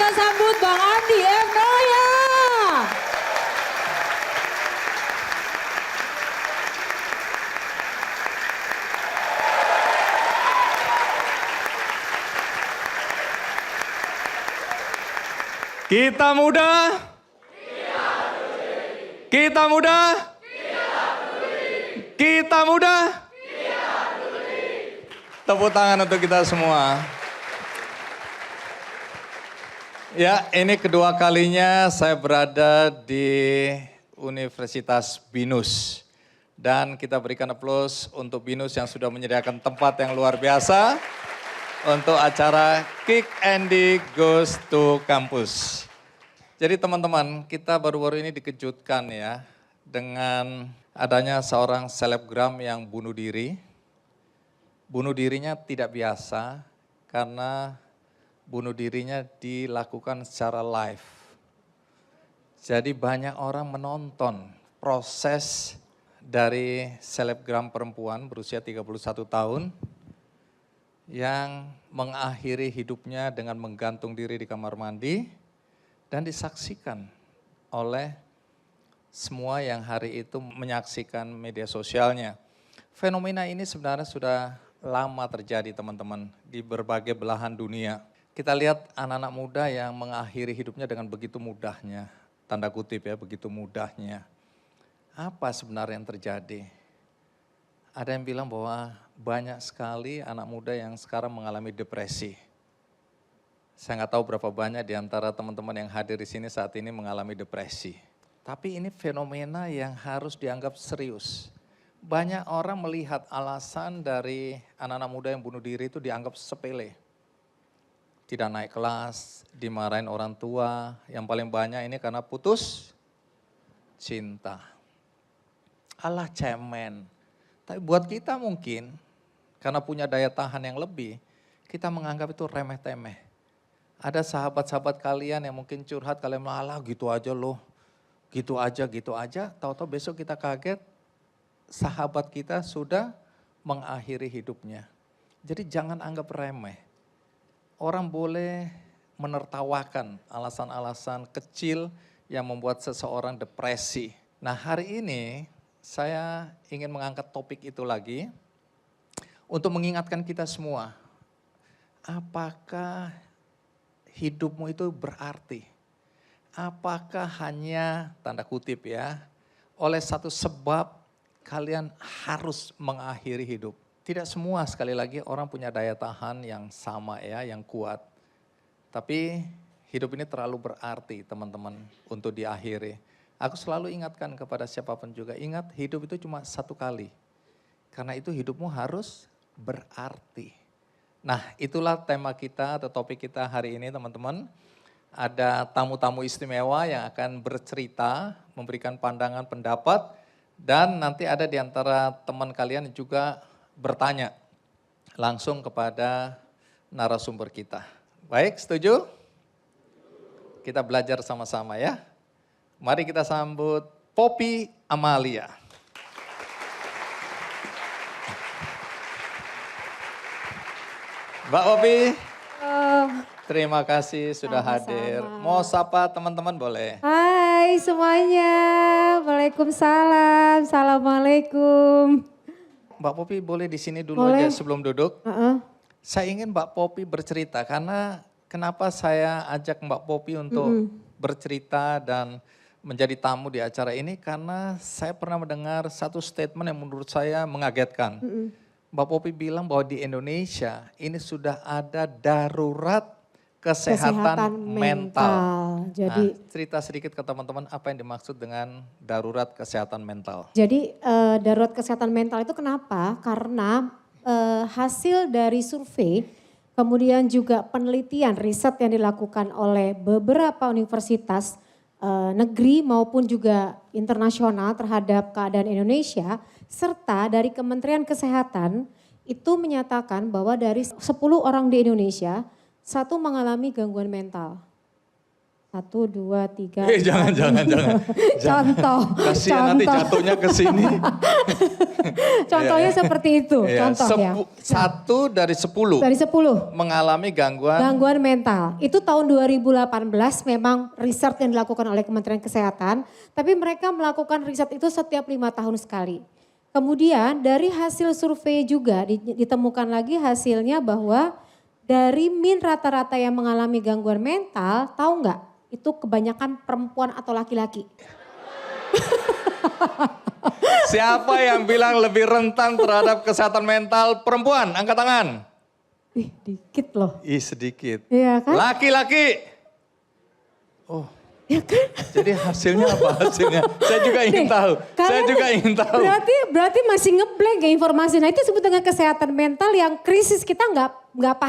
kita sambut Bang Andi M. Noya. Kita muda, kita muda, kita muda. Tepuk tangan untuk kita semua. Ya, ini kedua kalinya saya berada di Universitas BINUS. Dan kita berikan aplaus untuk BINUS yang sudah menyediakan tempat yang luar biasa untuk acara Kick Andy Goes to Campus. Jadi teman-teman, kita baru-baru ini dikejutkan ya dengan adanya seorang selebgram yang bunuh diri. Bunuh dirinya tidak biasa karena bunuh dirinya dilakukan secara live. Jadi banyak orang menonton proses dari selebgram perempuan berusia 31 tahun yang mengakhiri hidupnya dengan menggantung diri di kamar mandi dan disaksikan oleh semua yang hari itu menyaksikan media sosialnya. Fenomena ini sebenarnya sudah lama terjadi teman-teman di berbagai belahan dunia. Kita lihat anak-anak muda yang mengakhiri hidupnya dengan begitu mudahnya, tanda kutip ya, begitu mudahnya. Apa sebenarnya yang terjadi? Ada yang bilang bahwa banyak sekali anak muda yang sekarang mengalami depresi. Saya nggak tahu berapa banyak di antara teman-teman yang hadir di sini saat ini mengalami depresi. Tapi ini fenomena yang harus dianggap serius. Banyak orang melihat alasan dari anak-anak muda yang bunuh diri itu dianggap sepele. Tidak naik kelas, dimarahin orang tua, yang paling banyak ini karena putus cinta. Alah cemen. Tapi buat kita mungkin, karena punya daya tahan yang lebih, kita menganggap itu remeh-temeh. Ada sahabat-sahabat kalian yang mungkin curhat, kalian malah gitu aja loh, gitu aja, tahu-tahu besok kita kaget, sahabat kita sudah mengakhiri hidupnya. Jadi jangan anggap remeh. Orang boleh menertawakan alasan-alasan kecil yang membuat seseorang depresi. Nah hari ini saya ingin mengangkat topik itu lagi untuk mengingatkan kita semua. Apakah hidupmu itu berarti? Apakah hanya, tanda kutip ya, oleh satu sebab kalian harus mengakhiri hidup? Tidak semua, sekali lagi orang punya daya tahan yang sama ya, yang kuat. Tapi hidup ini terlalu berarti teman-teman untuk diakhiri. Aku selalu ingatkan kepada siapapun juga, ingat hidup itu cuma satu kali. Karena itu hidupmu harus berarti. Nah itulah tema kita atau topik kita hari ini teman-teman. Ada tamu-tamu istimewa yang akan bercerita, memberikan pandangan pendapat. Dan nanti ada di antara teman kalian juga bertanya langsung kepada narasumber kita. Baik, setuju? Kita belajar sama-sama ya. Mari kita sambut Poppy Amalia. Mbak Poppy, terima kasih sudah hadir. Mau sapa teman-teman boleh? Hai semuanya, Waalaikumsalam, Assalamualaikum. Mbak Poppy boleh di sini dulu aja sebelum duduk. Saya ingin Mbak Poppy bercerita karena kenapa saya ajak Mbak Poppy untuk bercerita dan menjadi tamu di acara ini karena saya pernah mendengar satu statement yang menurut saya mengagetkan. Mbak Poppy bilang bahwa di Indonesia ini sudah ada darurat kesehatan mental. Jadi cerita sedikit ke teman-teman apa yang dimaksud dengan darurat kesehatan mental. Jadi darurat kesehatan mental itu kenapa? Karena hasil dari survei, kemudian juga penelitian riset yang dilakukan oleh beberapa universitas negeri maupun juga internasional terhadap keadaan Indonesia, serta dari Kementerian Kesehatan itu menyatakan bahwa dari 10 orang di Indonesia, 1 mengalami gangguan mental. 1, 2, 3. Jangan. Contoh. Kasihan nanti jatuhnya ke sini. Contohnya seperti itu, Iya, contoh ya. 1 dari 10 Dari 10. mengalami gangguan. Gangguan mental. Itu tahun 2018 memang riset yang dilakukan oleh Kementerian Kesehatan. Tapi mereka melakukan riset itu setiap 5 tahun sekali. Kemudian dari hasil survei juga ditemukan lagi hasilnya bahwa dari rata-rata yang mengalami gangguan mental, tahu nggak? Itu kebanyakan perempuan atau laki-laki. Siapa yang bilang lebih rentan terhadap kesehatan mental perempuan? Angkat tangan. Ih, dikit loh. Ih, sedikit. Iya kan? Laki-laki. Oh. Ya kan? Jadi hasilnya apa hasilnya? Saya juga ingin tahu. Saya juga ingin tahu. Berarti masih ngeblank ya informasi. Nah itu disebut dengan kesehatan mental yang krisis kita nggak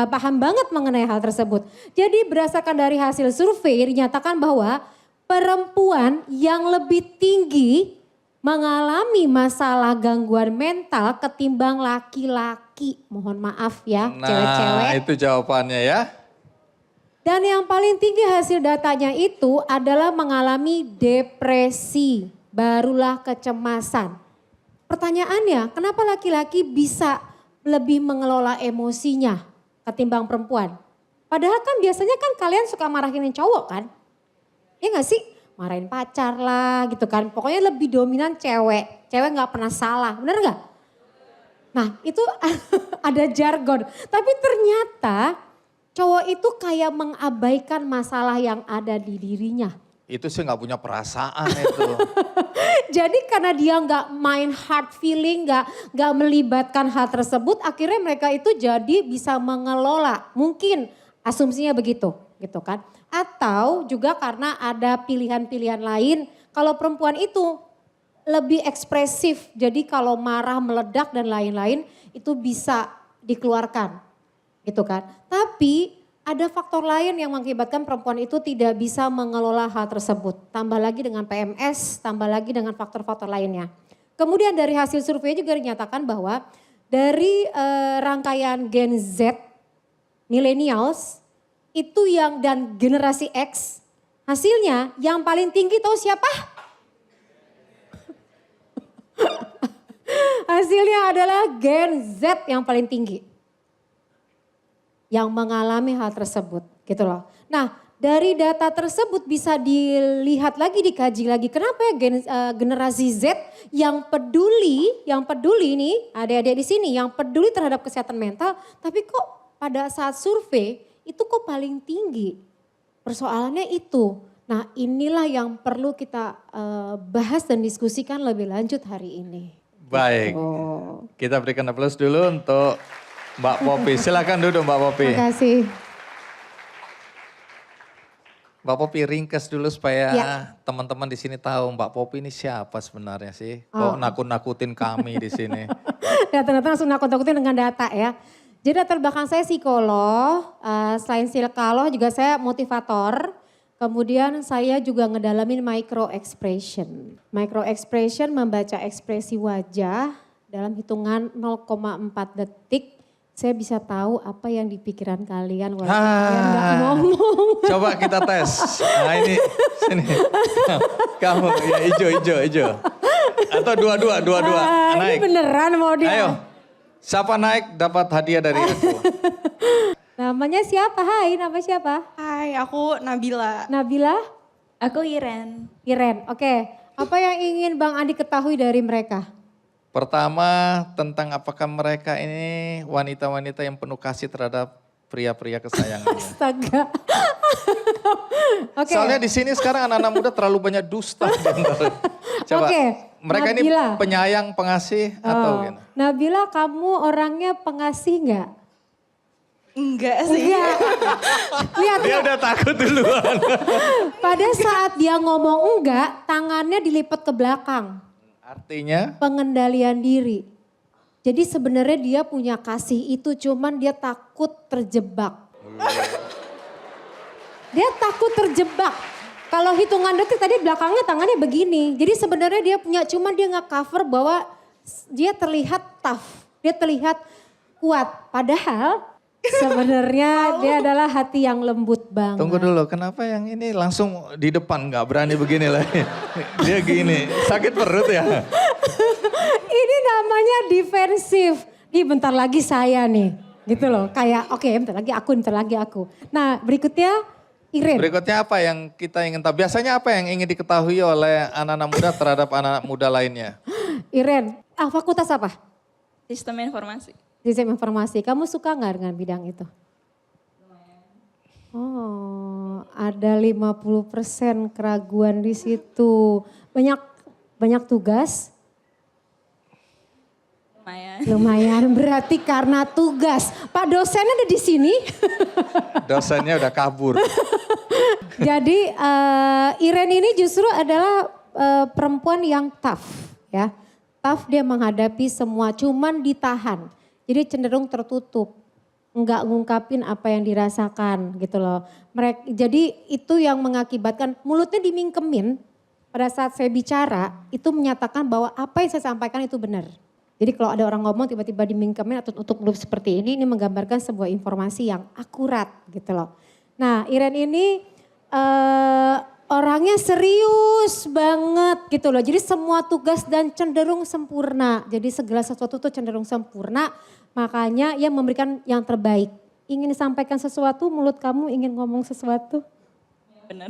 paham banget mengenai hal tersebut. Jadi berdasarkan dari hasil survei dinyatakan bahwa perempuan yang lebih tinggi mengalami masalah gangguan mental ketimbang laki-laki. Mohon maaf ya cewek-cewek. Nah itu jawabannya ya. Dan yang paling tinggi hasil datanya itu adalah mengalami depresi, barulah kecemasan. Pertanyaannya, kenapa laki-laki bisa lebih mengelola emosinya ketimbang perempuan? Padahal kan biasanya kan kalian suka marahin cowok kan? Iya gak sih? Marahin pacar lah gitu kan. Pokoknya lebih dominan cewek. Cewek gak pernah salah, bener gak? Nah itu ada jargon. Tapi ternyata cowok itu kayak mengabaikan masalah yang ada di dirinya. Itu sih nggak punya perasaan itu. Jadi karena dia nggak main hard feeling, nggak melibatkan hal tersebut, akhirnya mereka itu jadi bisa mengelola. Mungkin asumsinya begitu, gitu kan? Atau juga karena ada pilihan-pilihan lain. Kalau perempuan itu lebih ekspresif, jadi kalau marah meledak dan lain-lain itu bisa dikeluarkan. Gitu kan. Tapi ada faktor lain yang mengakibatkan perempuan itu tidak bisa mengelola hal tersebut. Tambah lagi dengan PMS, tambah lagi dengan faktor-faktor lainnya. Kemudian dari hasil survei juga dinyatakan bahwa dari rangkaian Gen Z, millennials, itu yang dan generasi X, hasilnya yang paling tinggi tahu siapa? Hasilnya adalah Gen Z yang paling tinggi. Yang mengalami hal tersebut gitu loh. Nah dari data tersebut bisa dilihat lagi, dikaji lagi. Kenapa ya generasi Z yang peduli nih adik-adik di sini yang peduli terhadap kesehatan mental. Tapi kok pada saat survei itu kok paling tinggi. Persoalannya itu. Nah inilah yang perlu kita bahas dan diskusikan lebih lanjut hari ini. Baik, kita berikan aplaus dulu untuk Mbak Popi. Silakan duduk Mbak Popi. Terima kasih. Mbak Popi ringkas dulu supaya Ya. teman-teman di sini tahu Mbak Popi ini siapa sebenarnya sih. Kok nakut-nakutin kami di sini. Ternyata langsung nakut-nakutin dengan data ya. Jadi latar belakang saya psikolog, selain psikolog juga saya motivator. Kemudian saya juga ngedalamin micro expression. Micro expression membaca ekspresi wajah dalam hitungan 0,4 detik. Saya bisa tahu apa yang di pikiran kalian walaupun kalian gak ngomong. Coba kita tes. Nah ini, sini. Kamu, ya hijau. Atau dua-dua. Ini Naik. beneran mau dia. Ayo, siapa naik dapat hadiah dari itu. Namanya siapa? Hai, nama siapa? Hai, aku Nabila. Nabila? Aku Iren. Iren, oke. Apa yang ingin Bang Andi ketahui dari mereka? Pertama tentang apakah mereka ini wanita-wanita yang penuh kasih terhadap pria-pria kesayangannya. Astaga. Oke. Soalnya di sini sekarang anak-anak muda terlalu banyak dusta. Coba, Oke, mereka ini Nabila. penyayang, pengasih atau gimana? Nabila, kamu orangnya pengasih nggak? Enggak sih. Enggak. Lihat, Dia udah takut duluan. pada saat dia ngomong enggak, tangannya dilipat ke belakang. Artinya? Pengendalian diri. Jadi sebenarnya dia punya kasih itu, cuman dia takut terjebak. Dia takut terjebak. Kalau hitungan detik tadi belakangnya tangannya begini. Jadi sebenarnya dia punya, cuman dia nggak cover bahwa dia terlihat tough. Dia terlihat kuat. Padahal sebenarnya dia adalah hati yang lembut banget. Tunggu dulu, kenapa yang ini langsung di depan nggak berani begini lagi? Dia gini, sakit perut ya? Ini namanya defensif. Nih bentar lagi saya nih. Gitu loh. Kayak oke, bentar lagi aku. Nah berikutnya Iren. Berikutnya apa yang kita ingin tahu? Biasanya apa yang ingin diketahui oleh anak-anak muda terhadap anak-anak muda lainnya? Iren, fakultas apa? Sistem informasi. Sistem informasi. Kamu suka nggak dengan bidang itu? Oh, ada 50% keraguan di situ. Banyak tugas? Lumayan. Lumayan, berarti karena tugas. Pak dosennya ada di sini. Dosennya udah kabur. Jadi Iren ini justru adalah perempuan yang tough ya. Tough dia menghadapi semua, cuman ditahan. Jadi cenderung tertutup. Enggak ngungkapin apa yang dirasakan gitu loh. Jadi itu yang mengakibatkan mulutnya dimingkemin pada saat saya bicara itu menyatakan bahwa apa yang saya sampaikan itu benar. Jadi kalau ada orang ngomong tiba-tiba dimingkemin atau tutup mulut seperti ini menggambarkan sebuah informasi yang akurat gitu loh. Nah Iren ini orangnya serius banget gitu loh. Jadi semua tugas dan cenderung sempurna. Jadi segala sesuatu tuh cenderung sempurna. Makanya ia memberikan yang terbaik. Ingin disampaikan sesuatu, mulut kamu ingin ngomong sesuatu? Bener.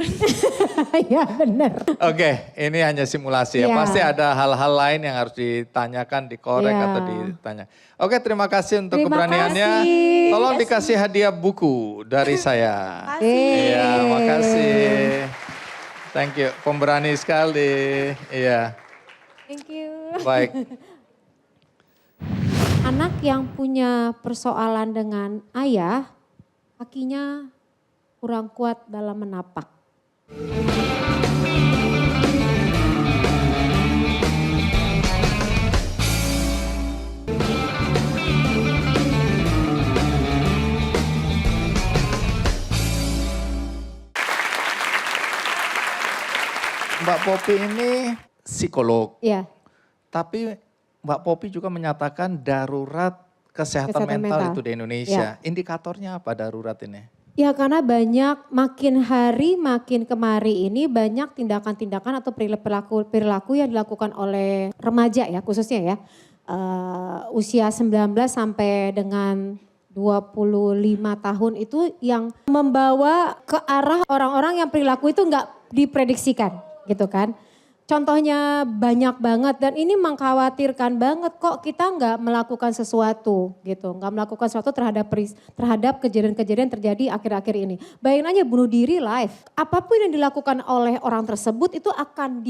Ya benar. Oke, ini hanya simulasi ya. Ya. Pasti ada hal-hal lain yang harus ditanyakan, dikorek Ya. atau ditanya. Oke, terima kasih untuk Terima keberaniannya. kasih. Tolong dikasih hadiah buku dari saya. Makasih. Iya, makasih. Thank you, pemberani sekali. Iya, Thank you. baik. Anak yang punya persoalan dengan ayah, kakinya kurang kuat dalam menapak. Mbak Popi ini psikolog, Iya, tapi Mbak Popi juga menyatakan darurat kesehatan Kesehatan mental mental. itu di Indonesia. Indikatornya apa darurat ini? ya karena makin hari makin kemari ini banyak tindakan-tindakan atau perilaku yang dilakukan oleh remaja ya khususnya ya. Usia 19 sampai dengan 25 tahun itu yang membawa ke arah orang-orang yang perilaku itu nggak diprediksikan gitu kan. Contohnya banyak banget dan ini mengkhawatirkan banget kok kita nggak melakukan sesuatu gitu. Nggak melakukan sesuatu terhadap kejadian-kejadian terjadi akhir-akhir ini. Bayangin aja bunuh diri live. Apapun yang dilakukan oleh orang tersebut itu akan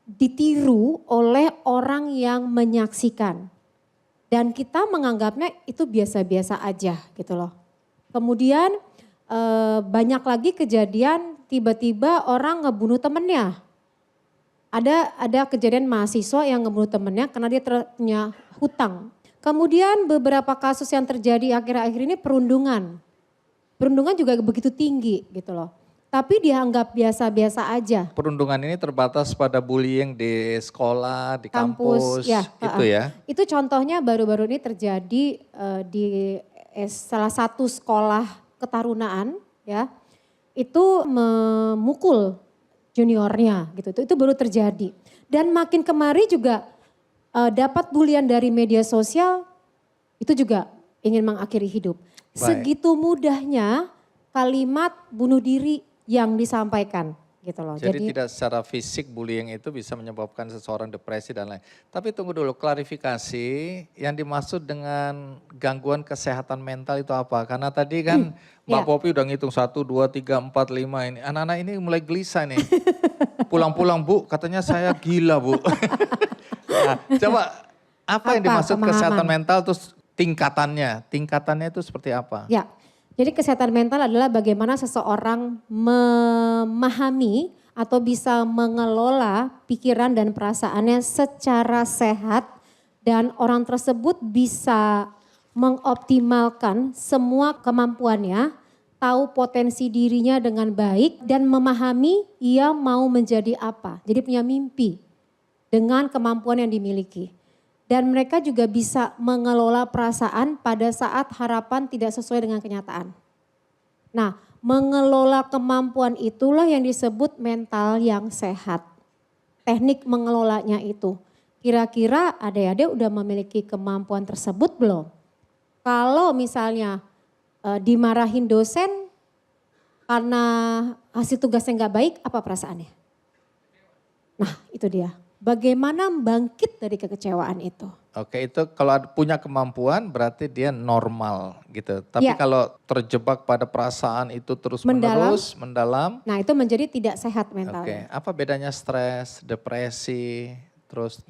ditiru oleh orang yang menyaksikan. Dan kita menganggapnya itu biasa-biasa aja gitu loh. Kemudian banyak lagi kejadian tiba-tiba orang ngebunuh temennya. Ada kejadian mahasiswa yang ngebunuh temennya karena dia punya hutang. Kemudian beberapa kasus yang terjadi akhir-akhir ini perundungan. Perundungan juga begitu tinggi gitu loh. Tapi dianggap biasa-biasa aja. Perundungan ini terbatas pada bullying di sekolah, di kampus, ya, gitu ya. Itu contohnya baru-baru ini terjadi di salah satu sekolah ketarunaan ya. Itu memukul juniornya gitu. Itu baru terjadi. Dan makin kemari juga dapat bulian dari media sosial itu juga ingin mengakhiri hidup. Baik. Segitu mudahnya kalimat bunuh diri yang disampaikan gitu loh. Jadi tidak secara fisik bullying itu bisa menyebabkan seseorang depresi dan lain. Tapi tunggu dulu, klarifikasi yang dimaksud dengan gangguan kesehatan mental itu apa? Karena tadi kan Mbak ya. Popi udah ngitung 1, 2, 3, 4, 5 ini. Anak-anak ini mulai gelisah nih. Pulang-pulang Bu, katanya saya gila Bu. Nah, coba apa yang dimaksud pemahaman? kesehatan mental terus tingkatannya itu seperti apa? Ya, jadi kesehatan mental adalah bagaimana seseorang memahami atau bisa mengelola pikiran dan perasaannya secara sehat dan orang tersebut bisa mengoptimalkan semua kemampuannya, tahu potensi dirinya dengan baik dan memahami ia mau menjadi apa. Jadi punya mimpi dengan kemampuan yang dimiliki. Dan mereka juga bisa mengelola perasaan pada saat harapan tidak sesuai dengan kenyataan. Nah, mengelola kemampuan itulah yang disebut mental yang sehat. Teknik mengelolanya itu. kira-kira adik-adik udah memiliki kemampuan tersebut belum? Kalau misalnya dimarahin dosen karena hasil tugasnya nggak baik, apa perasaannya? Nah itu dia, bagaimana bangkit dari kekecewaan itu? Oke, itu kalau punya kemampuan berarti dia normal gitu. Tapi Ya. kalau terjebak pada perasaan itu terus Mendalam. menerus, mendalam. Nah itu menjadi tidak sehat Oke, mentalnya. apa bedanya stres, depresi, terus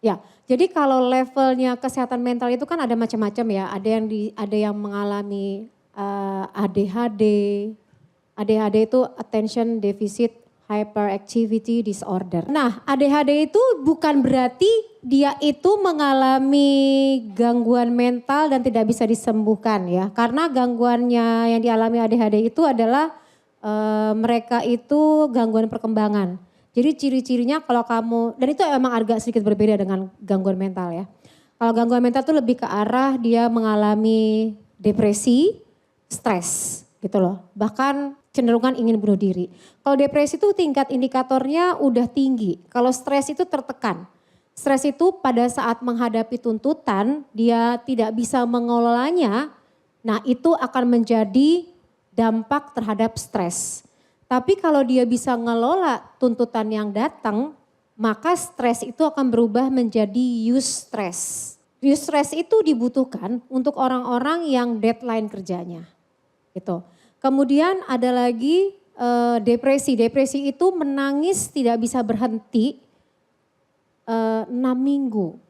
Ya, jadi kalau levelnya kesehatan mental itu kan ada macam-macam ya. Ada yang mengalami ADHD. ADHD itu attention deficit hyperactivity disorder. Nah, ADHD itu bukan berarti dia itu mengalami gangguan mental dan tidak bisa disembuhkan ya. Karena gangguannya yang dialami ADHD itu adalah mereka itu gangguan perkembangan. Jadi ciri-cirinya kalau kamu, dan itu emang agak sedikit berbeda dengan gangguan mental ya. Kalau gangguan mental itu lebih ke arah dia mengalami depresi, stres gitu loh. Bahkan cenderungan ingin bunuh diri. Kalau depresi itu tingkat indikatornya udah tinggi. Kalau stres itu tertekan. Stres itu pada saat menghadapi tuntutan dia tidak bisa mengelolanya. Nah itu akan menjadi dampak terhadap stres. Tapi kalau dia bisa ngelola tuntutan yang datang, maka stres itu akan berubah menjadi eustress. Eustress itu dibutuhkan untuk orang-orang yang deadline kerjanya. Gitu. Kemudian ada lagi depresi. Depresi itu menangis tidak bisa berhenti 6 minggu.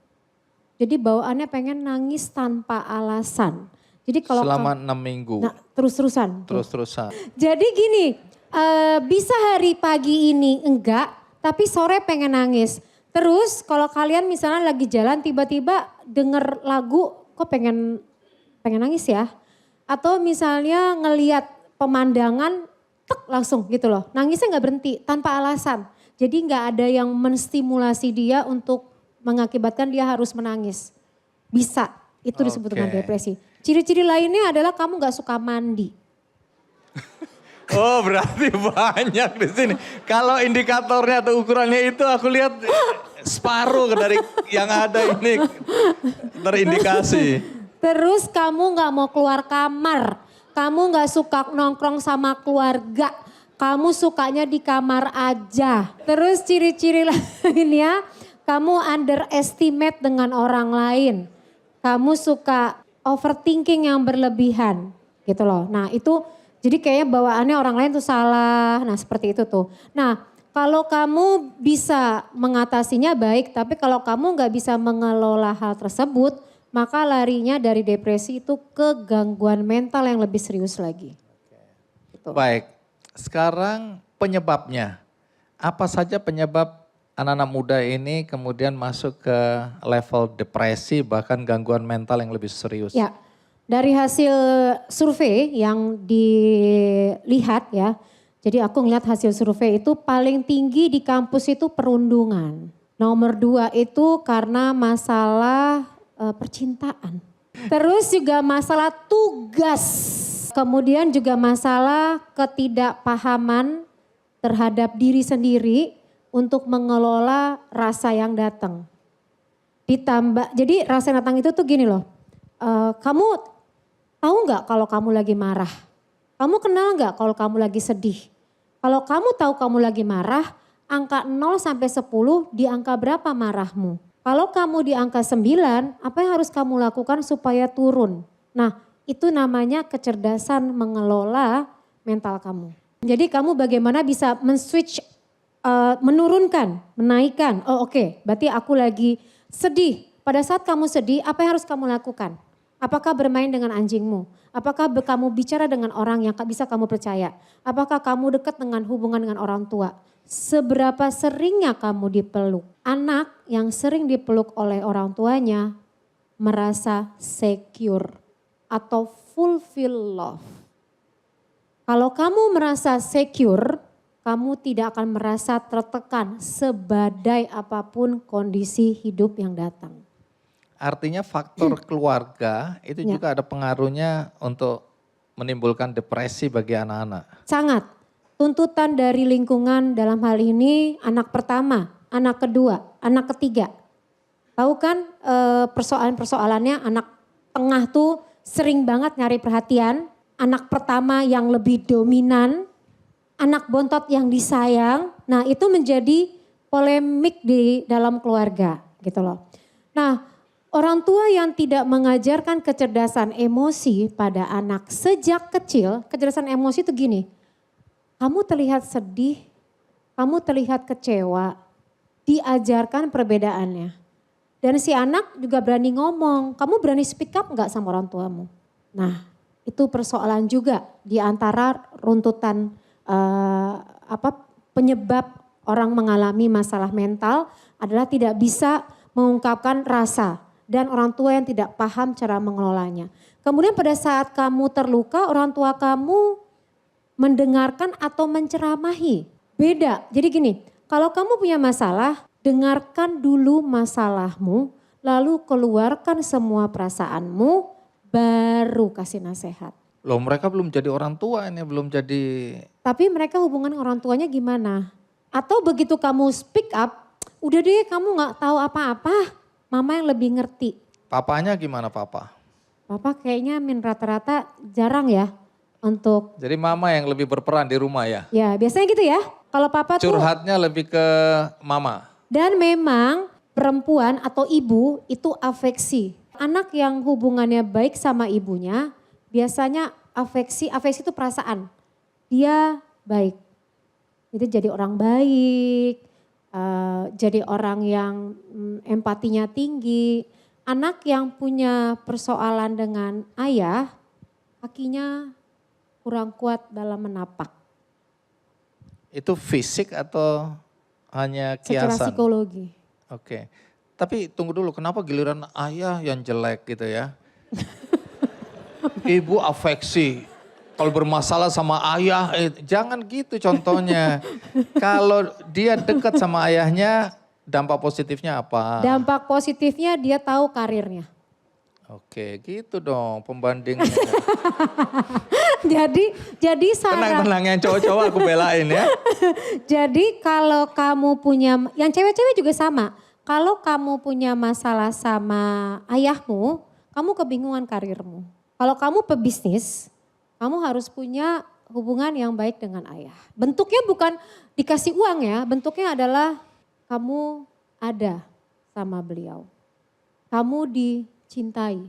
Jadi bawaannya pengen nangis tanpa alasan. Jadi kalau selama 6 minggu. Nah, terus-terusan. Terus-terusan. Jadi gini, bisa hari pagi ini enggak, tapi sore pengen nangis. Terus kalau kalian misalnya lagi jalan tiba-tiba denger lagu kok pengen nangis ya. Atau misalnya ngelihat pemandangan tek langsung gitu loh. Nangisnya nggak berhenti tanpa alasan. Jadi nggak ada yang menstimulasi dia untuk mengakibatkan dia harus menangis. Bisa, itu disebut dengan depresi. Ciri-ciri lainnya adalah kamu nggak suka mandi. Oh berarti banyak di sini. Kalau indikatornya atau ukurannya itu aku lihat separuh dari yang ada ini terindikasi. Terus kamu nggak mau keluar kamar. Kamu nggak suka nongkrong sama keluarga. Kamu sukanya di kamar aja. Terus ciri-ciri lainnya kamu underestimate dengan orang lain. Kamu suka overthinking yang berlebihan gitu loh. Nah itu jadi kayaknya bawaannya orang lain tuh salah. Nah seperti itu tuh. Nah kalau kamu bisa mengatasinya baik. Tapi kalau kamu nggak bisa mengelola hal tersebut. Maka larinya dari depresi itu ke gangguan mental yang lebih serius lagi. Gitu. Baik, sekarang penyebabnya. Apa saja penyebab anak-anak muda ini kemudian masuk ke level depresi bahkan gangguan mental yang lebih serius? Ya, dari hasil survei yang dilihat ya. Jadi aku ngeliat hasil survei itu paling tinggi di kampus itu perundungan. Nomor 2 itu karena masalah percintaan. Terus juga masalah tugas. Kemudian juga masalah ketidakpahaman terhadap diri sendiri untuk mengelola rasa yang datang. Ditambah, jadi rasa yang datang itu tuh gini loh. Kamu tahu nggak kalau kamu lagi marah? Kamu kenal nggak kalau kamu lagi sedih? Kalau kamu tahu kamu lagi marah, angka 0 sampai 10 di angka berapa marahmu? Kalau kamu di angka 9, apa yang harus kamu lakukan supaya turun? Nah, itu namanya kecerdasan mengelola mental kamu. Jadi kamu bagaimana bisa men-switch, menurunkan, menaikkan. Oh oke, berarti aku lagi sedih. Pada saat kamu sedih, apa yang harus kamu lakukan? Apakah bermain dengan anjingmu? Apakah kamu bicara dengan orang yang bisa kamu percaya? Apakah kamu dekat dengan hubungan dengan orang tua? Seberapa seringnya kamu dipeluk? Anak yang sering dipeluk oleh orang tuanya merasa secure atau fulfill love. Kalau kamu merasa secure, kamu tidak akan merasa tertekan sebadai apapun kondisi hidup yang datang. Artinya faktor keluarga itu juga ada pengaruhnya untuk menimbulkan depresi bagi anak-anak. Sangat. Tuntutan dari lingkungan dalam hal ini anak pertama, anak kedua, anak ketiga. Tahu kan persoalan-persoalannya anak tengah tuh sering banget nyari perhatian. Anak pertama yang lebih dominan, anak bontot yang disayang. Nah itu menjadi polemik di dalam keluarga gitu loh. Nah orang tua yang tidak mengajarkan kecerdasan emosi pada anak sejak kecil, kecerdasan emosi itu gini. Kamu terlihat sedih, kamu terlihat kecewa, diajarkan perbedaannya. Dan si anak juga berani ngomong, kamu berani speak up enggak sama orang tuamu? Nah itu persoalan juga di antara runtutan penyebab orang mengalami masalah mental adalah tidak bisa mengungkapkan rasa dan orang tua yang tidak paham cara mengelolanya. Kemudian pada saat kamu terluka orang tua kamu mendengarkan atau menceramahi. Beda, jadi gini, kalau kamu punya masalah dengarkan dulu masalahmu, lalu keluarkan semua perasaanmu, baru kasih nasihat. Loh mereka belum jadi orang tua ini, belum jadi... Tapi mereka hubungan orang tuanya gimana? Atau begitu kamu speak up, udah deh kamu gak tahu apa-apa, mama yang lebih ngerti. Papanya gimana papa? Papa kayaknya rata-rata jarang ya untuk... Jadi mama yang lebih berperan di rumah ya? Ya biasanya gitu ya, kalau papa tuh... Curhatnya lebih ke mama? Dan memang perempuan atau ibu itu afeksi. Anak yang hubungannya baik sama ibunya biasanya afeksi itu perasaan. Dia baik. Itu jadi orang baik, jadi orang yang empatinya tinggi. Anak yang punya persoalan dengan ayah, kakinya kurang kuat dalam menapak. Itu fisik atau hanya Secara kiasan? psikologi. Oke. Tapi tunggu dulu, kenapa giliran ayah yang jelek gitu ya? Ibu afeksi. Kalau bermasalah sama ayah, jangan gitu contohnya. Kalau dia dekat sama ayahnya, dampak positifnya apa? Dampak positifnya dia tahu karirnya. Oke, gitu dong pembandingnya. Jadi Sarah. Tenang-tenang yang cowok-cowok aku belain ya. Jadi kalau kamu punya, yang cewek-cewek juga sama. Kalau kamu punya masalah sama ayahmu, kamu kebingungan karirmu. Kalau kamu pebisnis, kamu harus punya hubungan yang baik dengan ayah. Bentuknya bukan dikasih uang ya, bentuknya adalah kamu ada sama beliau. Kamu dicintai.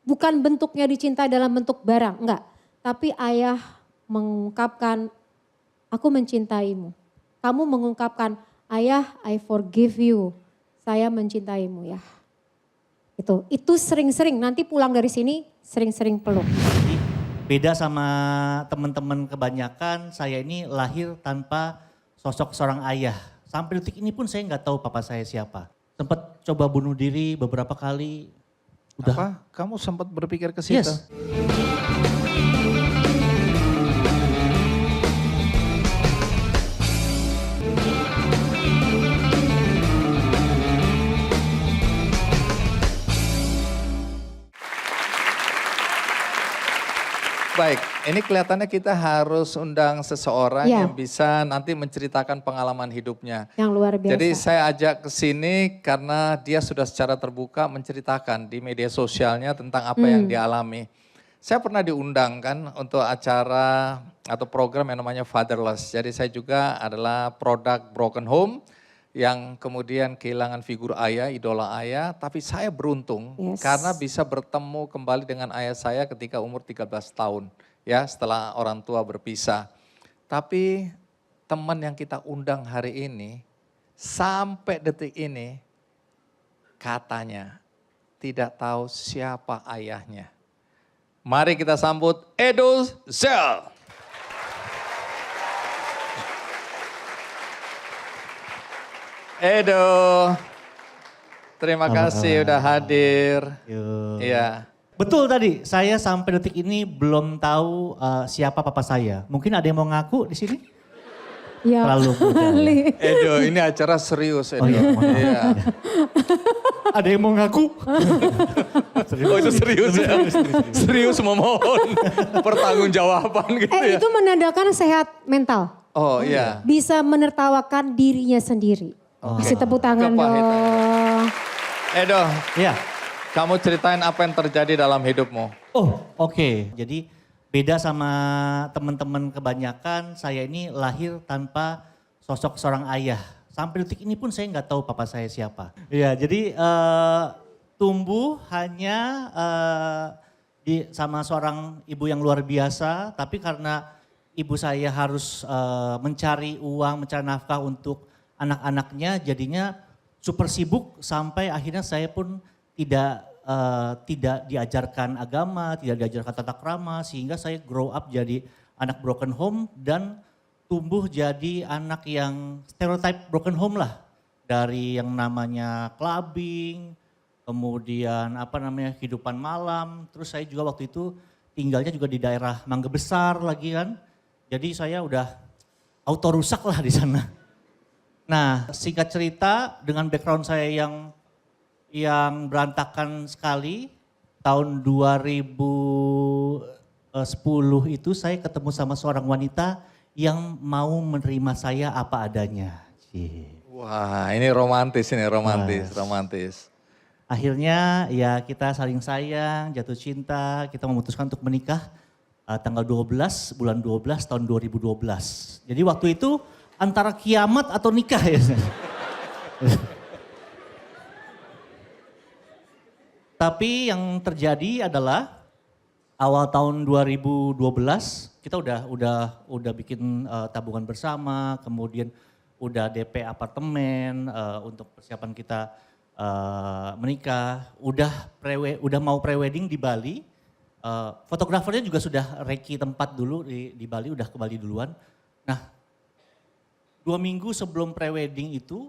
Bukan bentuknya dicintai dalam bentuk barang, enggak. Tapi ayah mengungkapkan, aku mencintaimu. Kamu mengungkapkan, ayah I forgive you. Saya mencintaimu ya. Itu sering-sering, nanti pulang dari sini sering-sering peluk. Jadi beda sama teman-teman kebanyakan, saya ini lahir tanpa sosok seorang ayah. Sampai detik ini pun saya nggak tahu papa saya siapa. Sempat coba bunuh diri beberapa kali. Udah. Apa? Kamu sempat berpikir ke situ? Yes. Baik, ini kelihatannya kita harus undang seseorang Ya. yang bisa nanti menceritakan pengalaman hidupnya. Yang luar biasa. Jadi saya ajak ke sini karena dia sudah secara terbuka menceritakan di media sosialnya tentang apa yang dialami. Saya pernah diundang kan untuk acara atau program yang namanya Fatherless. Jadi saya juga adalah produk Broken Home yang kemudian kehilangan figur ayah, idola ayah. Tapi saya beruntung karena bisa bertemu kembali dengan ayah saya ketika umur 13 tahun. Ya setelah orang tua berpisah. Tapi teman yang kita undang hari ini sampai detik ini katanya tidak tahu siapa ayahnya. Mari kita sambut Edo Zel. Edo, terima kasih udah hadir. Iya. Betul tadi, saya sampai detik ini belum tahu siapa papa saya. Mungkin ada yang mau ngaku di sini? Ya, Terlalu muda. kali. Edo, ini acara serius Edo. Oh iya, mohon maaf. Iya. Ada yang mau ngaku? Oh itu serius ya? Serius memohon pertanggungjawaban gitu ya? Itu menandakan sehat mental. Oh iya. Bisa menertawakan dirinya sendiri. Oke. Kasih tepuk tangan Kepahitan. dong. Edo, Iya. kamu ceritain apa yang terjadi dalam hidupmu. Oh, oke. Jadi beda sama teman-teman kebanyakan, saya ini lahir tanpa sosok seorang ayah. Sampai detik ini pun saya nggak tahu papa saya siapa. Iya, jadi tumbuh hanya sama seorang ibu yang luar biasa, tapi karena ibu saya harus mencari uang, mencari nafkah untuk anak-anaknya, jadinya super sibuk sampai akhirnya saya pun tidak diajarkan agama, tidak diajarkan tata krama, sehingga saya grow up jadi anak broken home dan tumbuh jadi anak yang stereotype broken home lah. Dari yang namanya clubbing, kemudian kehidupan malam, terus saya juga waktu itu tinggalnya juga di daerah Mangga Besar lagi kan. Jadi saya udah auto rusak lah di sana. Nah, singkat cerita dengan background saya yang berantakan sekali, tahun 2010 itu saya ketemu sama seorang wanita yang mau menerima saya apa adanya. Wah, ini romantis. Akhirnya ya kita saling sayang, jatuh cinta, kita memutuskan untuk menikah tanggal 12 bulan 12 tahun 2012. Jadi waktu itu antara kiamat atau nikah ya. Tapi yang terjadi adalah awal tahun 2012 kita udah bikin tabungan bersama, kemudian udah DP apartemen untuk persiapan kita menikah, udah mau prewedding di Bali. Fotografernya juga sudah reki tempat dulu di Bali, udah ke Bali duluan. Nah, 2 minggu sebelum prewedding itu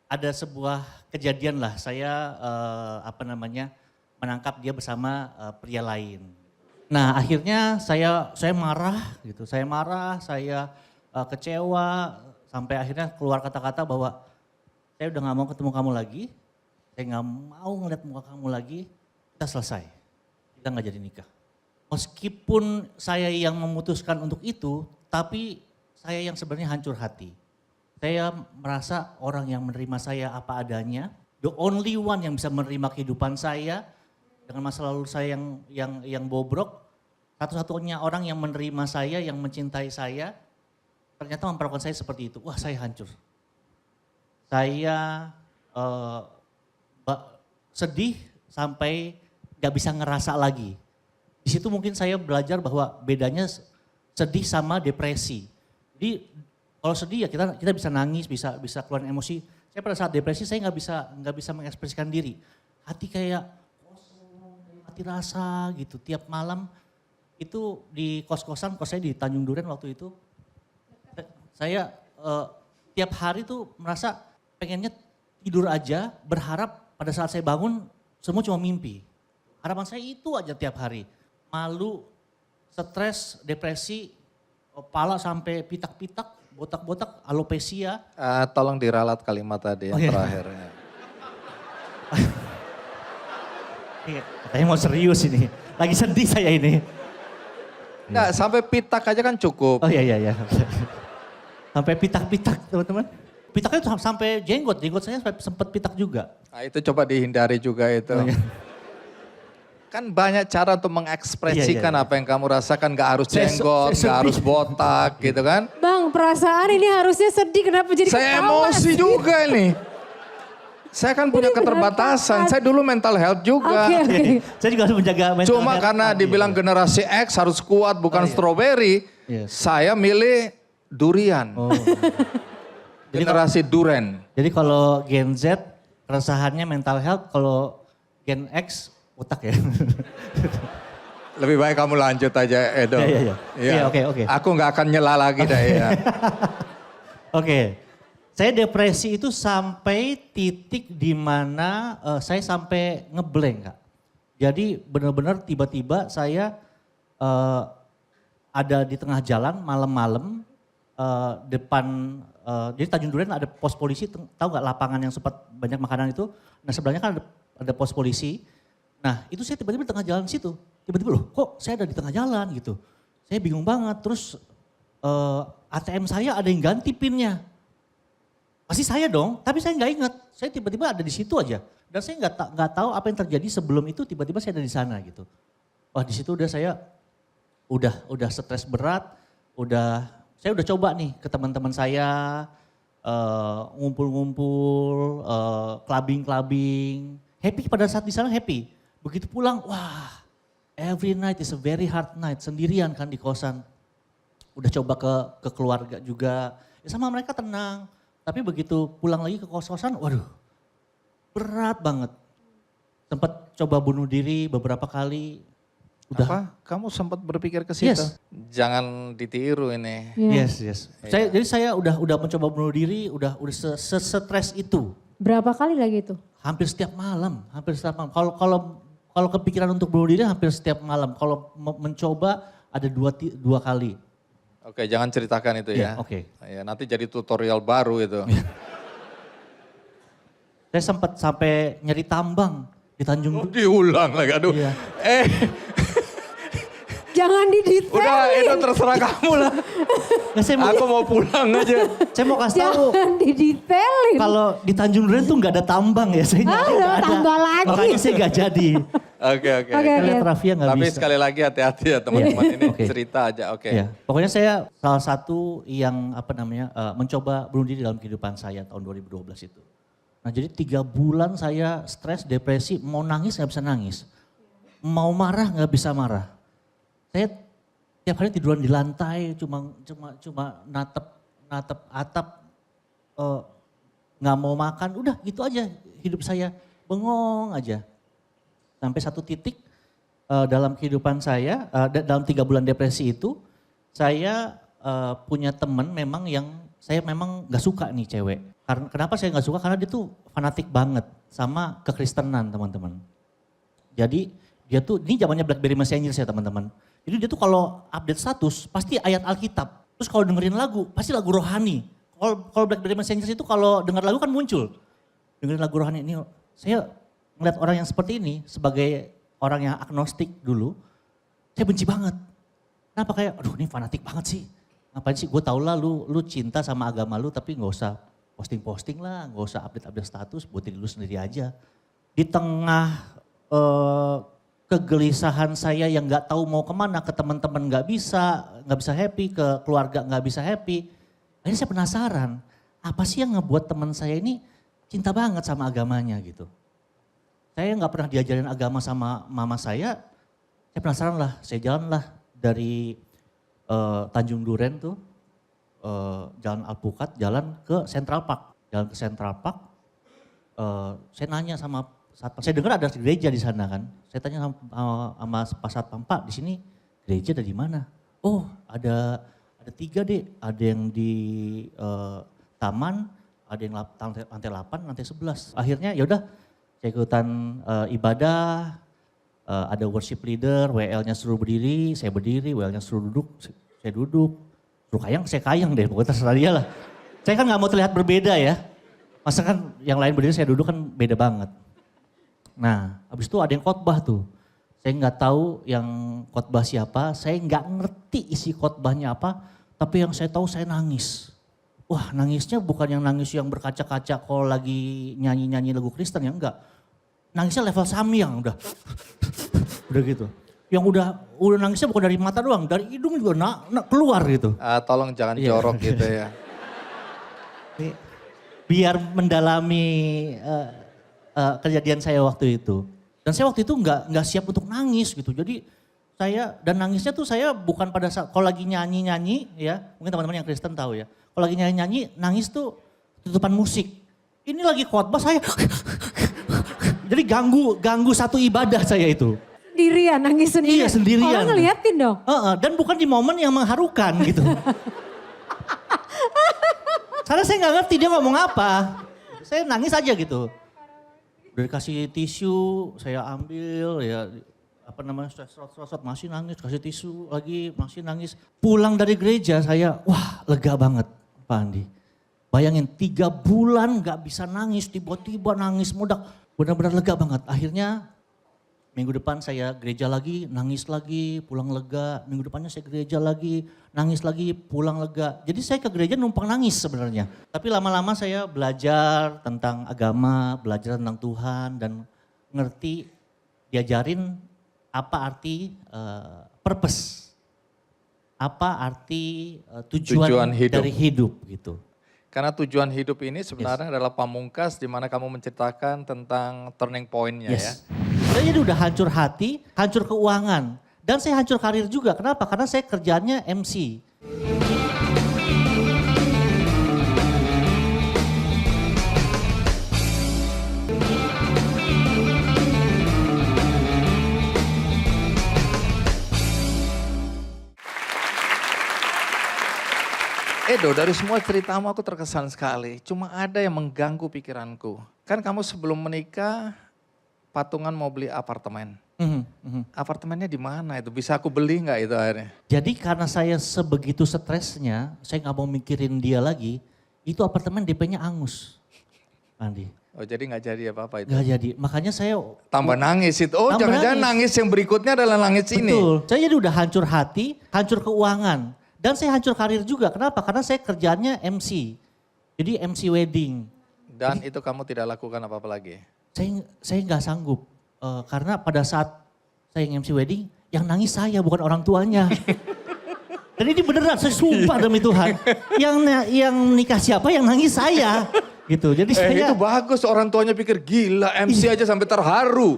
ada sebuah kejadian lah, saya menangkap dia bersama pria lain. Nah, akhirnya saya marah gitu, saya kecewa sampai akhirnya keluar kata-kata bahwa saya udah gak mau ketemu kamu lagi, saya gak mau ngeliat muka kamu lagi, kita selesai, kita gak jadi nikah. Meskipun saya yang memutuskan untuk itu, tapi saya yang sebenarnya hancur hati. Saya merasa orang yang menerima saya apa adanya, the only one yang bisa menerima kehidupan saya dengan masa lalu saya yang bobrok, satu-satunya orang yang menerima saya, yang mencintai saya, ternyata memperlakukan saya seperti itu. Wah, saya hancur. Saya sedih sampai gak bisa ngerasa lagi. Di situ mungkin saya belajar bahwa bedanya sedih sama depresi. Jadi kalau sedih ya kita bisa nangis, bisa keluar emosi. Saya pada saat depresi saya nggak bisa mengekspresikan diri. Hati kayak kosong, mati rasa gitu. Tiap malam itu di kos-kosan, kos saya di Tanjung Duren waktu itu. Saya tiap hari tuh merasa pengennya tidur aja, berharap pada saat saya bangun semua cuma mimpi. Harapan saya itu aja tiap hari. Malu, stres, depresi, kepala sampai pitak-pitak, botak-botak, alopecia. Tolong diralat kalimat tadi yang terakhir. Katanya mau serius ini, lagi sedih saya ini. Enggak, sampai pitak aja kan cukup. Oh iya. Sampai pitak-pitak teman-teman. Pitaknya tuh sampai jenggot saya sempat pitak juga. Nah, itu coba dihindari juga itu. Oh, iya. Kan banyak cara untuk mengekspresikan Iya. apa yang kamu rasakan, gak harus jenggot, gak harus botak gitu kan. Bang, perasaan ini harusnya sedih, kenapa jadi Saya ketawa emosi sih? juga ini. Saya kan punya keterbatasan, saya dulu mental health juga. Oke. Saya juga harus menjaga mental Cuma health karena tadi. dibilang generasi X harus kuat bukan strawberry, Yes. saya milih durian. Oh. Generasi duren. Jadi kalau Gen Z keresahannya mental health, kalau Gen X otak ya. Lebih baik kamu lanjut aja Edo. Iya. Iya, oke. Aku nggak akan nyela lagi dah ya. Oke. Saya depresi itu sampai titik di mana saya sampai ngeblank, Kak. Jadi benar-benar tiba-tiba saya ada di tengah jalan malam-malam depan jadi Tanjung Duren ada pos polisi, tahu nggak lapangan yang sempat banyak makanan itu? Nah sebelahnya kan ada pos polisi. Nah itu saya tiba-tiba di tengah jalan situ. Tiba-tiba loh kok saya ada di tengah jalan gitu. Saya bingung banget. Terus ATM saya ada yang ganti pinnya. Pasti saya dong, tapi saya nggak ingat. Saya tiba-tiba ada di situ aja. Dan saya nggak tahu apa yang terjadi sebelum itu tiba-tiba saya ada di sana gitu. Wah di situ udah saya udah stres berat, saya udah coba nih ke teman-teman saya ngumpul-ngumpul, clubbing, happy pada saat di sana happy. Begitu pulang, wah every night is a very hard night, sendirian kan di kosan. Udah coba ke keluarga juga, ya sama mereka tenang. Tapi begitu pulang lagi ke kos-kosan, waduh berat banget. Sempat coba bunuh diri beberapa kali. Udah. Apa? Kamu sempat berpikir ke situ? Yes. Jangan ditiru ini. Iya. Yes. Jadi saya udah mencoba bunuh diri, udah stres itu. Berapa kali lagi itu? Hampir setiap malam. Kalau kepikiran untuk bunuh diri hampir setiap malam. Kalau mencoba ada dua kali. Oke, jangan ceritakan itu ya. Iya, oke. Ya, nanti jadi tutorial baru itu. Saya sempat sampai nyari tambang di Tanjung. Diulang lagi, aduh. Iya. Jangan didetailin. Udah itu terserah kamu lah. Nah, Aku mau pulang aja. saya mau kasih tahu. Jangan didetailin. Kalau di Tanjung Duren tuh nggak ada tambang ya, saya nyari nggak ada. tambah lagi. Makanya saya nggak jadi. Oke. Oke. Lihat Rafia nggak Tapi bisa. sekali lagi hati-hati ya teman-teman, ini Oke. cerita aja, oke. Ya, pokoknya saya salah satu yang mencoba bunuh diri dalam kehidupan saya tahun 2012 itu. Nah jadi 3 bulan saya stres, depresi, mau nangis nggak bisa nangis. Mau marah nggak bisa marah. Saya tiap hari tiduran di lantai, cuma natep atap, nggak mau makan, udah gitu aja hidup saya, bengong aja. Sampai satu titik dalam kehidupan saya, dalam 3 bulan depresi itu, saya punya teman memang yang saya memang nggak suka nih cewek. Kenapa saya nggak suka? Karena dia tuh fanatik banget sama kekristenan teman-teman. Jadi dia tuh, ini zamannya BlackBerry Messenger saya teman-teman. Jadi dia tuh kalau update status pasti ayat Alkitab. Terus kalau dengerin lagu pasti lagu rohani. Kalau BlackBerry Messenger itu kalau denger lagu kan muncul. Dengerin lagu rohani ini. Saya ngeliat orang yang seperti ini sebagai orang yang agnostik dulu. Saya benci banget. Kenapa kayak aduh ini fanatik banget sih. Ngapain sih gue tau lah lu cinta sama agama lu tapi gak usah posting-posting lah. Gak usah update-update status buat diri lu sendiri aja. Di tengah kegelisahan saya yang nggak tahu mau kemana, ke teman-teman nggak bisa happy, ke keluarga nggak bisa happy. Akhirnya saya penasaran, apa sih yang ngebuat teman saya ini cinta banget sama agamanya gitu. Saya nggak pernah diajarin agama sama mama saya penasaran lah, saya jalan lah dari Tanjung Duren tuh, Jalan Alpukat, jalan ke Central Park. Jalan ke Central Park, saya nanya sama satpam, saya dengar ada gereja di sana kan. Saya tanya sama Pak Satpam, Pak di sini gereja ada di mana? Oh ada 3 deh, ada yang di taman, ada yang lantai 8, lantai 11. Akhirnya yaudah saya ikutan ibadah, ada worship leader, WL-nya suruh berdiri, saya berdiri, WL-nya suruh duduk, saya duduk. Suruh kayang, saya kayang deh, pokoknya terserah dia lah. Saya kan gak mau terlihat berbeda ya. Masa kan yang lain berdiri, saya duduk kan beda banget. Nah, habis itu ada yang khotbah tuh. Saya nggak tahu yang khotbah siapa, saya nggak ngerti isi khotbahnya apa, tapi yang saya tahu saya nangis. Wah, nangisnya bukan yang nangis yang berkaca-kaca kalau lagi nyanyi-nyanyi lagu Kristen ya enggak. Nangisnya level Samyang udah gitu. Yang udah nangisnya bukan dari mata doang, dari hidung juga keluar gitu. Tolong jangan jorok gitu ya. Biar mendalami kejadian saya waktu itu. Dan saya waktu itu nggak siap untuk nangis gitu. Jadi dan nangisnya tuh saya bukan pada saat, kalau lagi nyanyi-nyanyi ya, mungkin teman-teman yang Kristen tahu ya. Kalau lagi nyanyi-nyanyi, nangis tuh tutupan musik. Ini lagi khotbah saya, jadi ganggu satu ibadah saya itu. Sendirian, nangis sendirian. Iya sendirian. Orang ngeliatin dong. Dan bukan di momen yang mengharukan gitu. Karena saya nggak ngerti dia ngomong apa. Saya nangis aja gitu. Udah dikasih tisu, saya ambil ya serot-serot masih nangis, kasih tisu lagi masih nangis. Pulang dari gereja saya, wah lega banget Pak Andi. Bayangin 3 bulan gak bisa nangis, tiba-tiba nangis mudak. Benar-benar lega banget. Akhirnya Minggu depan saya gereja lagi, nangis lagi, pulang lega. Minggu depannya saya gereja lagi, nangis lagi, pulang lega. Jadi saya ke gereja numpang nangis sebenarnya. Tapi lama-lama saya belajar tentang agama, belajar tentang Tuhan dan ngerti, diajarin apa arti purpose. Apa arti tujuan hidup. dari hidup gitu. Karena tujuan hidup ini sebenarnya adalah pamungkas di mana kamu menceritakan tentang turning point-nya ya. Saya jadi udah hancur hati, hancur keuangan. Dan saya hancur karir juga. Kenapa? Karena saya kerjaannya MC. Edo, dari semua ceritamu aku terkesan sekali. Cuma ada yang mengganggu pikiranku. Kan kamu sebelum menikah patungan mau beli apartemen. Apartemennya di mana itu? Bisa aku beli nggak itu akhirnya? Jadi karena saya sebegitu stresnya, saya nggak mau mikirin dia lagi, itu apartemen DP-nya angus. Andi. Oh jadi nggak jadi apa-apa itu? Nggak jadi, makanya saya... Tambah nangis itu. Oh Tambah jangan-jangan nangis yang berikutnya adalah nangis ini. Betul, saya jadi udah hancur hati, hancur keuangan. Dan saya hancur karir juga, kenapa? Karena saya kerjaannya MC. Jadi MC wedding. Dan itu kamu tidak lakukan apa-apa lagi? Saya nggak sanggup. Karena pada saat saya MC wedding, yang nangis saya bukan orang tuanya. Dan ini beneran, saya sumpah demi Tuhan. Yang nikah siapa, yang nangis saya. Gitu. Jadi Itu bagus, orang tuanya pikir gila MC aja sampai terharu.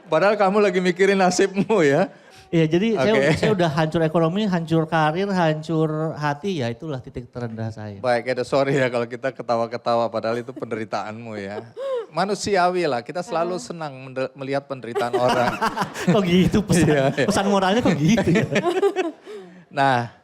Padahal kamu lagi mikirin nasibmu ya. Iya jadi Okay. saya udah hancur ekonomi, hancur karir, hancur hati, ya itulah titik terendah saya. Baik Edo, sorry ya kalau kita ketawa-ketawa padahal itu penderitaanmu ya. Manusiawi lah, kita selalu senang melihat penderitaan orang. Kok gitu pesan moralnya kok gitu ya? Nah,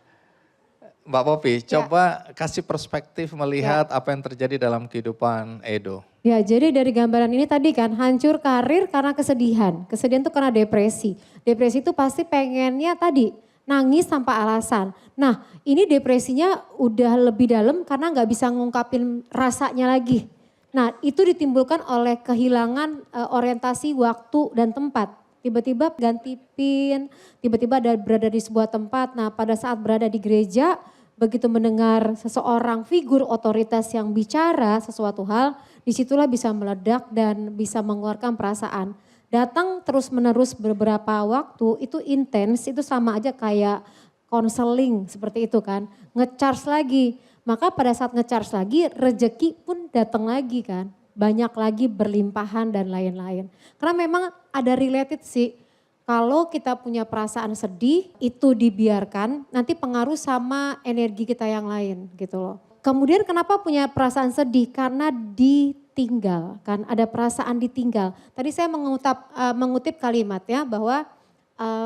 Mbak Popi, coba kasih perspektif melihat apa yang terjadi dalam kehidupan Edo. Ya, jadi dari gambaran ini tadi kan hancur karir karena kesedihan. Kesedihan itu karena depresi. Depresi itu pasti pengennya tadi nangis tanpa alasan. Nah, ini depresinya udah lebih dalam karena nggak bisa ngungkapin rasanya lagi. Nah, itu ditimbulkan oleh kehilangan orientasi waktu dan tempat. Tiba-tiba ganti PIN, tiba-tiba berada di sebuah tempat. Nah, pada saat berada di gereja, begitu mendengar seseorang figur otoritas yang bicara sesuatu hal, disitulah bisa meledak dan bisa mengeluarkan perasaan. Datang terus menerus beberapa waktu, itu intens, itu sama aja kayak konseling seperti itu kan. Nge-charge lagi, maka pada saat nge-charge lagi rejeki pun datang lagi kan. Banyak lagi berlimpahan dan lain-lain. Karena memang ada related sih. Kalau kita punya perasaan sedih, itu dibiarkan, nanti pengaruh sama energi kita yang lain gitu loh. Kemudian kenapa punya perasaan sedih? Karena ditinggal, kan ada perasaan ditinggal. Tadi saya mengutip kalimat ya bahwa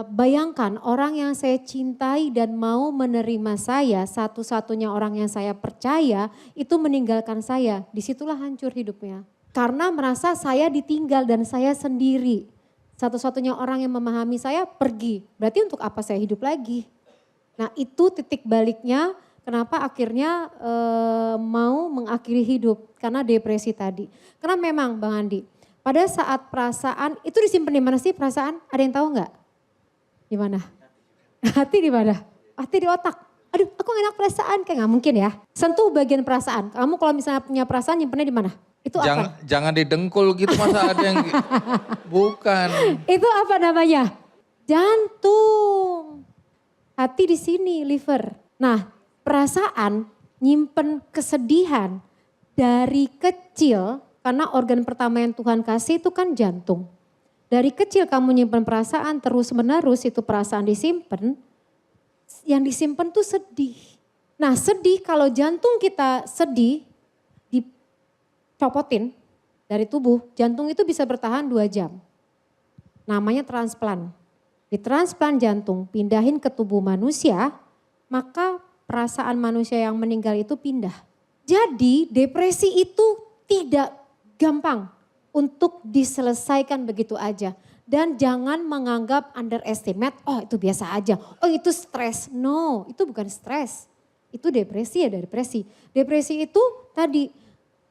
bayangkan orang yang saya cintai dan mau menerima saya, satu-satunya orang yang saya percaya itu meninggalkan saya. Disitulah hancur hidupnya. Karena merasa saya ditinggal dan saya sendiri. Satu-satunya orang yang memahami saya pergi. Berarti untuk apa saya hidup lagi? Nah itu titik baliknya kenapa akhirnya mau mengakhiri hidup. Karena depresi tadi. Karena memang Bang Andi, pada saat perasaan, itu disimpan di mana sih perasaan? Ada yang tahu nggak? Di mana? Hati di mana? Hati di otak. Aduh aku gak enak perasaan, kayak nggak mungkin ya. Sentuh bagian perasaan. Kamu kalau misalnya punya perasaan nyimpennya di mana? Itu apa? Jangan didengkul gitu masa ada yang bukan. Itu apa namanya? Jantung. Hati di sini, liver. Nah, perasaan nyimpen kesedihan dari kecil karena organ pertama yang Tuhan kasih itu kan jantung. Dari kecil kamu nyimpen perasaan terus menerus itu perasaan disimpan. Yang disimpan tuh sedih. Nah, sedih kalau jantung kita sedih copotin dari tubuh, jantung itu bisa bertahan 2 jam. Namanya transplant. Ditransplant jantung, pindahin ke tubuh manusia, maka perasaan manusia yang meninggal itu pindah. Jadi depresi itu tidak gampang untuk diselesaikan begitu aja. Dan jangan menganggap underestimate, oh itu biasa aja, oh itu stres. No, itu bukan stres. Itu depresi ya depresi. Depresi itu tadi,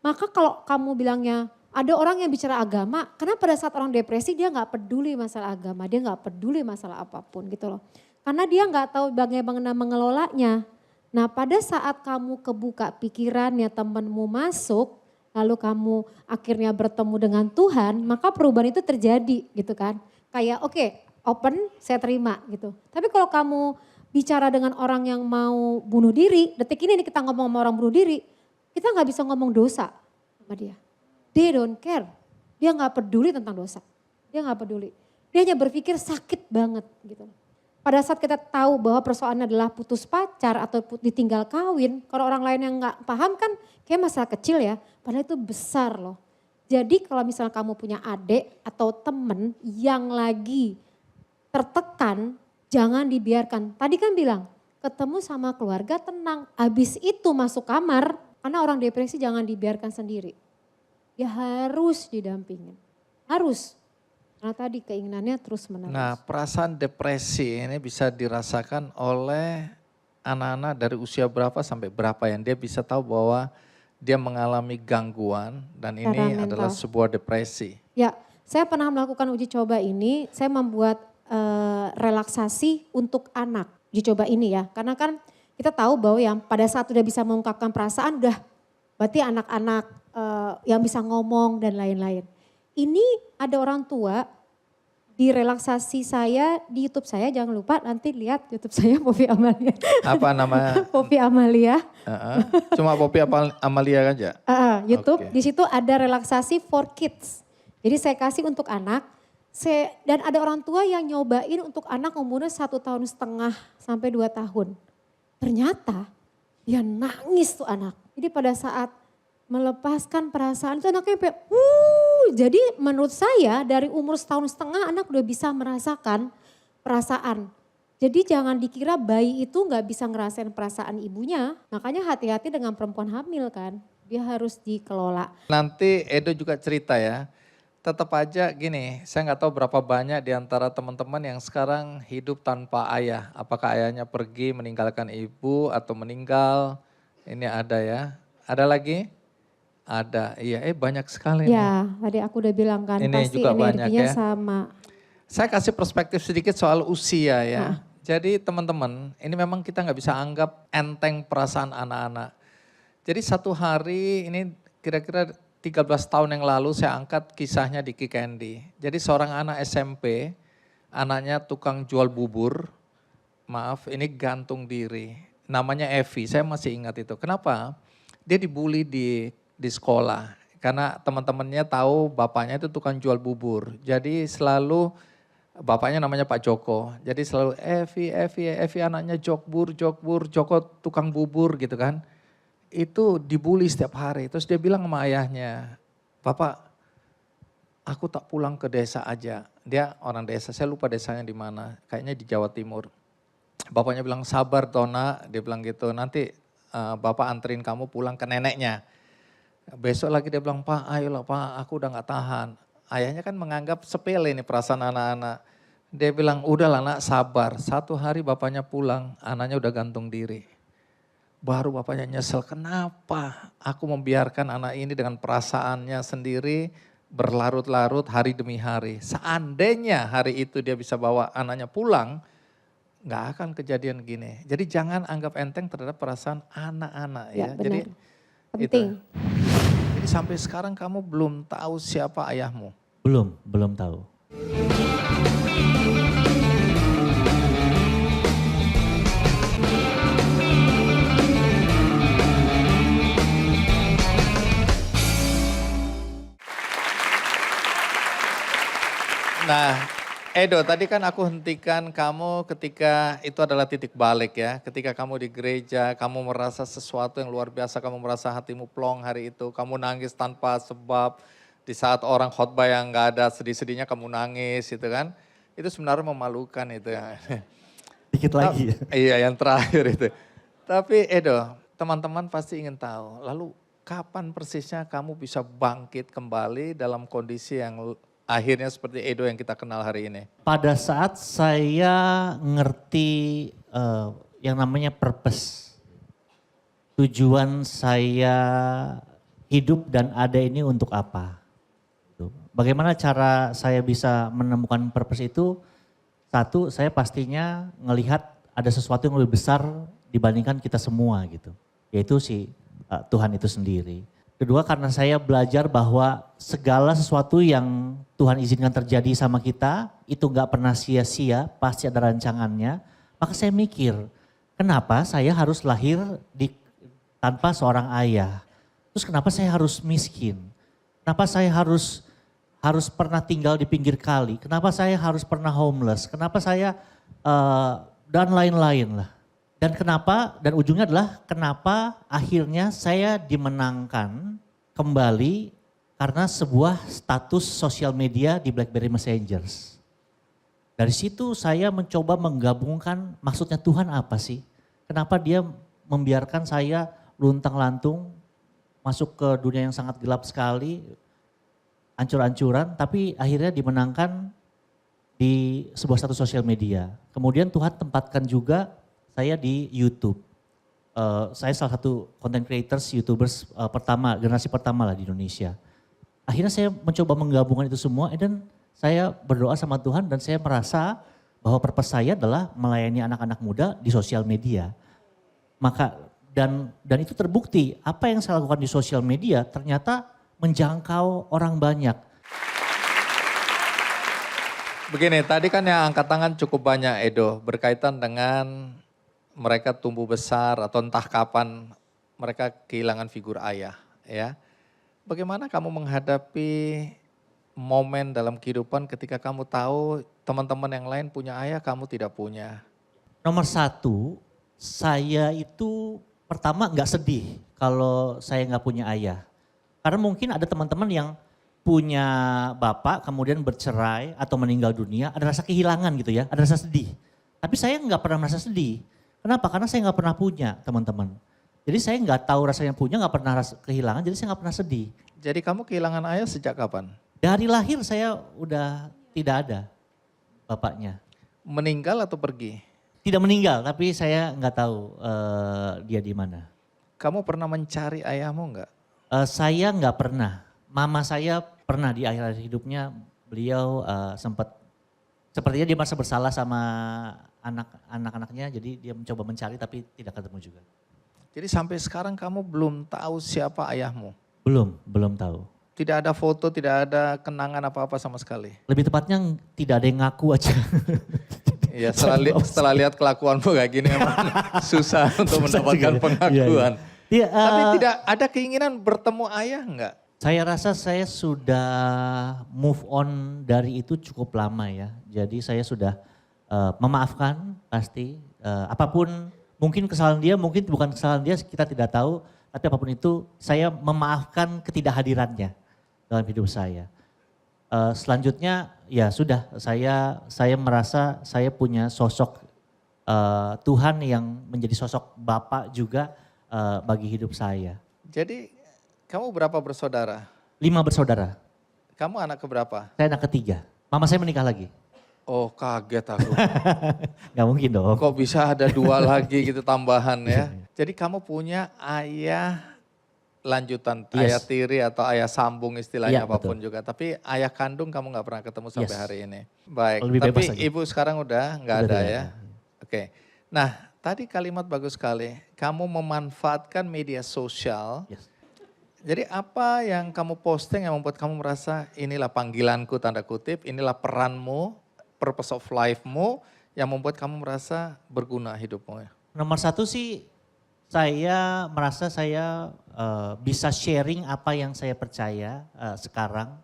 maka kalau kamu bilangnya Ada orang yang bicara agama, karena pada saat orang depresi dia nggak peduli masalah agama, dia nggak peduli masalah apapun gitu loh. Karena dia nggak tahu bagaimana mengelolanya. Nah pada saat kamu kebuka pikirannya, temanmu masuk, lalu kamu akhirnya bertemu dengan Tuhan, maka perubahan itu terjadi gitu kan. Kayak oke, open, saya terima gitu. Tapi kalau kamu bicara dengan orang yang mau bunuh diri, detik ini nih kita ngomong sama orang bunuh diri, kita nggak bisa ngomong dosa sama dia. They don't care. Dia nggak peduli tentang dosa. Dia nggak peduli. Dia hanya berpikir sakit banget gitu. Pada saat kita tahu bahwa persoalannya adalah putus pacar atau ditinggal kawin, kalau orang lain yang nggak paham kan kayak masalah kecil ya, padahal itu besar loh. Jadi kalau misalnya kamu punya adik atau temen yang lagi tertekan, jangan dibiarkan. Tadi kan bilang, ketemu sama keluarga tenang, habis itu masuk kamar, karena orang depresi jangan dibiarkan sendiri. Dia harus didampingin, harus. Karena tadi keinginannya terus menerus. Nah, perasaan depresi ini bisa dirasakan oleh anak-anak dari usia berapa sampai berapa yang dia bisa tahu bahwa dia mengalami gangguan dan ini Secara adalah mental. sebuah depresi. Ya, saya pernah melakukan uji coba ini, saya membuat relaksasi untuk anak. Uji coba ini ya, karena kan kita tahu bahwa yang pada saat udah bisa mengungkapkan perasaan udah berarti anak-anak yang bisa ngomong dan lain-lain. Ini ada orang tua di relaksasi saya di YouTube saya, jangan lupa nanti lihat YouTube saya Poppy Amalia. Apa nama? Poppy Amalia. Cuma Poppy Amalia aja? YouTube, Oke. di situ ada relaksasi for kids. Jadi saya kasih untuk anak, dan ada orang tua yang nyobain untuk anak umurnya 1,5 tahun sampai 2 tahun. Ternyata dia nangis tuh anak. Jadi pada saat melepaskan perasaan itu anaknya kayak jadi menurut saya dari umur 1,5 tahun anak udah bisa merasakan perasaan. Jadi jangan dikira bayi itu nggak bisa ngerasain perasaan ibunya. Makanya hati-hati dengan perempuan hamil kan. Dia harus dikelola. Nanti Edo juga cerita ya. Tetap aja gini, saya nggak tahu berapa banyak di antara teman-teman yang sekarang hidup tanpa ayah. Apakah ayahnya pergi meninggalkan ibu atau meninggal? Ini ada ya. Ada lagi? Ada, iya banyak sekali nih. Ya, tadi aku udah bilang kan Ini pasti juga banyak energinya ya. sama. Saya kasih perspektif sedikit soal usia ya. Jadi teman-teman, ini memang kita nggak bisa anggap enteng perasaan anak-anak. Jadi satu hari ini kira-kira 13 tahun yang lalu saya angkat kisahnya di Ki Candy. Jadi seorang anak SMP, anaknya tukang jual bubur, maaf ini gantung diri. Namanya Evi, saya masih ingat itu. Kenapa? Dia dibully di sekolah. Karena teman-temannya tahu bapaknya itu tukang jual bubur. Jadi selalu, bapaknya namanya Pak Joko. Jadi selalu Evi anaknya Jokbur, Joko tukang bubur gitu kan. Itu dibully setiap hari. Terus dia bilang sama ayahnya, Bapak aku tak pulang ke desa aja. Dia orang desa, saya lupa desanya di mana. Kayaknya di Jawa Timur. Bapaknya bilang sabar Tona, dia bilang gitu. Nanti Bapak anterin kamu pulang ke neneknya. Besok lagi dia bilang, Pak ayolah Pak aku udah gak tahan. Ayahnya kan menganggap sepele ini perasaan anak-anak. Dia bilang udahlah nak sabar. Satu hari bapaknya pulang, anaknya udah gantung diri. Baru bapaknya nyesel, kenapa aku membiarkan anak ini dengan perasaannya sendiri berlarut-larut hari demi hari. Seandainya hari itu dia bisa bawa anaknya pulang, gak akan kejadian gini. Jadi jangan anggap enteng terhadap perasaan anak-anak ya. Ya, Jadi benar. Penting. Jadi sampai sekarang kamu belum tahu siapa ayahmu? Belum tahu. Nah, Edo, tadi kan aku hentikan kamu ketika itu adalah titik balik ya. Ketika kamu di gereja, kamu merasa sesuatu yang luar biasa, kamu merasa hatimu plong hari itu. Kamu nangis tanpa sebab, di saat orang khotbah yang gak ada sedih-sedihnya kamu nangis gitu kan. Itu sebenarnya memalukan itu ya. Dikit lagi ya. Iya yang terakhir itu. Tapi Edo, teman-teman pasti ingin tahu, lalu kapan persisnya kamu bisa bangkit kembali dalam kondisi yang akhirnya seperti Edo yang kita kenal hari ini? Pada saat saya ngerti yang namanya purpose. Tujuan saya hidup dan ada ini untuk apa. Bagaimana cara saya bisa menemukan purpose itu? Satu, saya pastinya ngelihat ada sesuatu yang lebih besar dibandingkan kita semua gitu. Yaitu Tuhan itu sendiri. Kedua, karena saya belajar bahwa segala sesuatu yang Tuhan izinkan terjadi sama kita, itu gak pernah sia-sia, pasti ada rancangannya. Maka saya mikir, kenapa saya harus lahir tanpa seorang ayah? Terus kenapa saya harus miskin? Kenapa saya harus pernah tinggal di pinggir kali? Kenapa saya harus pernah homeless? Kenapa saya dan lain-lain lah. Dan ujungnya adalah kenapa akhirnya saya dimenangkan kembali karena sebuah status sosial media di BlackBerry Messengers. Dari situ saya mencoba menggabungkan maksudnya Tuhan apa sih? Kenapa dia membiarkan saya luntang-lantung masuk ke dunia yang sangat gelap sekali, ancur-ancuran, tapi akhirnya dimenangkan di sebuah status sosial media. Kemudian Tuhan tempatkan juga saya di YouTube. Saya salah satu content creators, YouTubers generasi pertama lah di Indonesia. Akhirnya saya mencoba menggabungkan itu semua dan saya berdoa sama Tuhan dan saya merasa bahwa purpose saya adalah melayani anak-anak muda di sosial media. Maka dan itu terbukti apa yang saya lakukan di sosial media ternyata menjangkau orang banyak. Begini, tadi kan yang angkat tangan cukup banyak Edo, berkaitan dengan mereka tumbuh besar atau entah kapan mereka kehilangan figur ayah. Ya, bagaimana kamu menghadapi momen dalam kehidupan ketika kamu tahu teman-teman yang lain punya ayah, kamu tidak punya? Nomor satu, saya itu pertama nggak sedih kalau saya nggak punya ayah. Karena mungkin ada teman-teman yang punya bapak kemudian bercerai atau meninggal dunia, ada rasa kehilangan gitu ya, ada rasa sedih. Tapi saya nggak pernah merasa sedih. Kenapa? Karena saya nggak pernah punya teman-teman. Jadi saya nggak tahu rasanya punya, nggak pernah kehilangan, jadi saya nggak pernah sedih. Jadi kamu kehilangan ayah sejak kapan? Dari lahir saya udah tidak ada bapaknya. Meninggal atau pergi? Tidak meninggal, tapi saya nggak tahu dia di mana. Kamu pernah mencari ayahmu enggak? Saya nggak pernah. Mama saya pernah di akhir hidupnya, beliau sempat sepertinya dia merasa bersalah sama anak-anaknya, jadi dia mencoba mencari tapi tidak ketemu juga. Jadi sampai sekarang kamu belum tahu siapa ayahmu? Belum tahu. Tidak ada foto, tidak ada kenangan apa-apa sama sekali? Lebih tepatnya tidak ada yang ngaku aja. Iya, setelah lihat kelakuanmu kayak gini memang susah untuk mendapatkan pengakuan. Iya. Tapi tidak ada keinginan bertemu ayah enggak? Saya rasa saya sudah move on dari itu cukup lama ya. Jadi saya sudah memaafkan pasti. Apapun mungkin kesalahan dia, mungkin bukan kesalahan dia kita tidak tahu. Tapi apapun itu saya memaafkan ketidakhadirannya dalam hidup saya. Selanjutnya ya sudah saya merasa saya punya sosok Tuhan yang menjadi sosok Bapak juga bagi hidup saya. Jadi kamu berapa bersaudara? 5 bersaudara. Kamu anak keberapa? Saya anak ketiga. Mama saya menikah lagi. Oh kaget aku. Gak mungkin dong. Kok bisa ada 2 lagi gitu tambahan ya. Jadi kamu punya ayah lanjutan, Yes. ayah tiri atau ayah sambung istilahnya Iya, apapun betul. juga. Tapi ayah kandung kamu gak pernah ketemu sampai Yes. hari ini. Baik, Lebih tapi bebas aja. ibu sekarang udah gak Udah ada tidak ya. ada. Oke, nah tadi kalimat bagus sekali. Kamu memanfaatkan media sosial. Yes. Jadi apa yang kamu posting yang membuat kamu merasa inilah panggilanku tanda kutip, inilah peranmu, purpose of life-mu yang membuat kamu merasa berguna hidupmu? Nomor satu sih saya merasa saya bisa sharing apa yang saya percaya sekarang.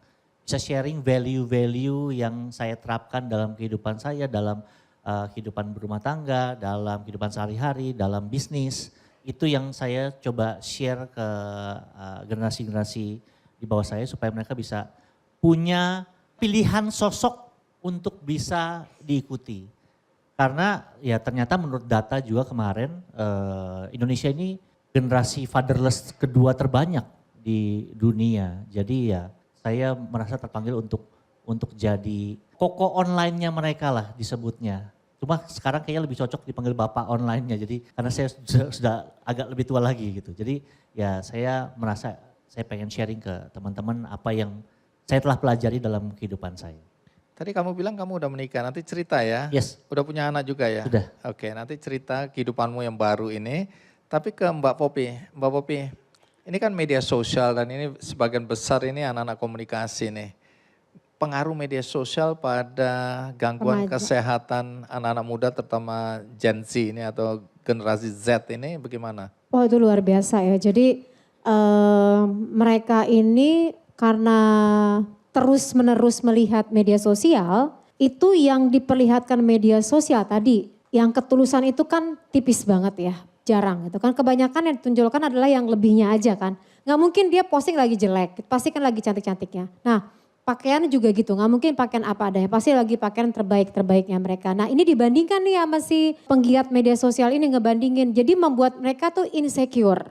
Bisa sharing value-value yang saya terapkan dalam kehidupan saya, dalam kehidupan berumah tangga, dalam kehidupan sehari-hari, dalam bisnis. Itu yang saya coba share ke generasi-generasi di bawah saya supaya mereka bisa punya pilihan sosok untuk bisa diikuti. Karena ya ternyata menurut data juga kemarin Indonesia ini generasi fatherless kedua terbanyak di dunia. Jadi ya saya merasa terpanggil untuk jadi koko online-nya mereka lah disebutnya. Cuma sekarang kayaknya lebih cocok dipanggil bapak online-nya. Jadi karena saya sudah agak lebih tua lagi gitu. Jadi ya saya merasa saya pengen sharing ke teman-teman apa yang saya telah pelajari dalam kehidupan saya. Tadi kamu bilang kamu udah menikah, nanti cerita ya. Yes. Udah punya anak juga ya? Sudah. Oke, nanti cerita kehidupanmu yang baru ini. Tapi ke Mbak Popi. Mbak Popi, ini kan media sosial dan ini sebagian besar ini anak-anak komunikasi nih. Pengaruh media sosial pada gangguan Remaja. kesehatan anak-anak muda terutama Gen Z ini atau generasi Z ini bagaimana? Oh itu luar biasa ya. Jadi mereka ini karena terus-menerus melihat media sosial, itu yang diperlihatkan media sosial tadi, yang ketulusan itu kan tipis banget ya, jarang gitu kan. Kebanyakan yang ditunjukkan adalah yang lebihnya aja kan. Nggak mungkin dia posting lagi jelek, pasti kan lagi cantik-cantiknya. Nah pakaian juga gitu, nggak mungkin pakaian apa adanya, pasti lagi pakaian terbaik-terbaiknya mereka. Nah ini dibandingkan nih sama si penggiat media sosial ini ngebandingin, jadi membuat mereka tuh insecure.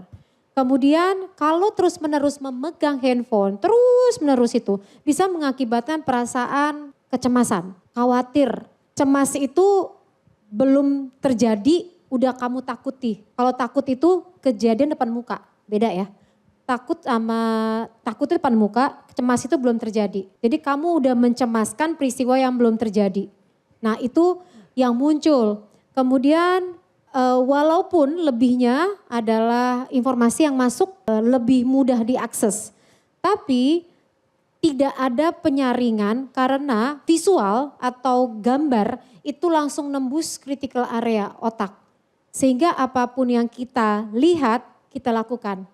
Kemudian kalau terus-menerus memegang handphone, terus-menerus itu bisa mengakibatkan perasaan kecemasan, khawatir. Cemas itu belum terjadi, udah kamu takuti. Kalau takut itu kejadian depan muka, beda ya. Takut itu depan muka, cemas itu belum terjadi. Jadi kamu udah mencemaskan peristiwa yang belum terjadi. Nah itu yang muncul. Kemudian walaupun lebihnya adalah informasi yang masuk lebih mudah diakses. Tapi tidak ada penyaringan karena visual atau gambar itu langsung nembus critical area otak. Sehingga apapun yang kita lihat, kita lakukan.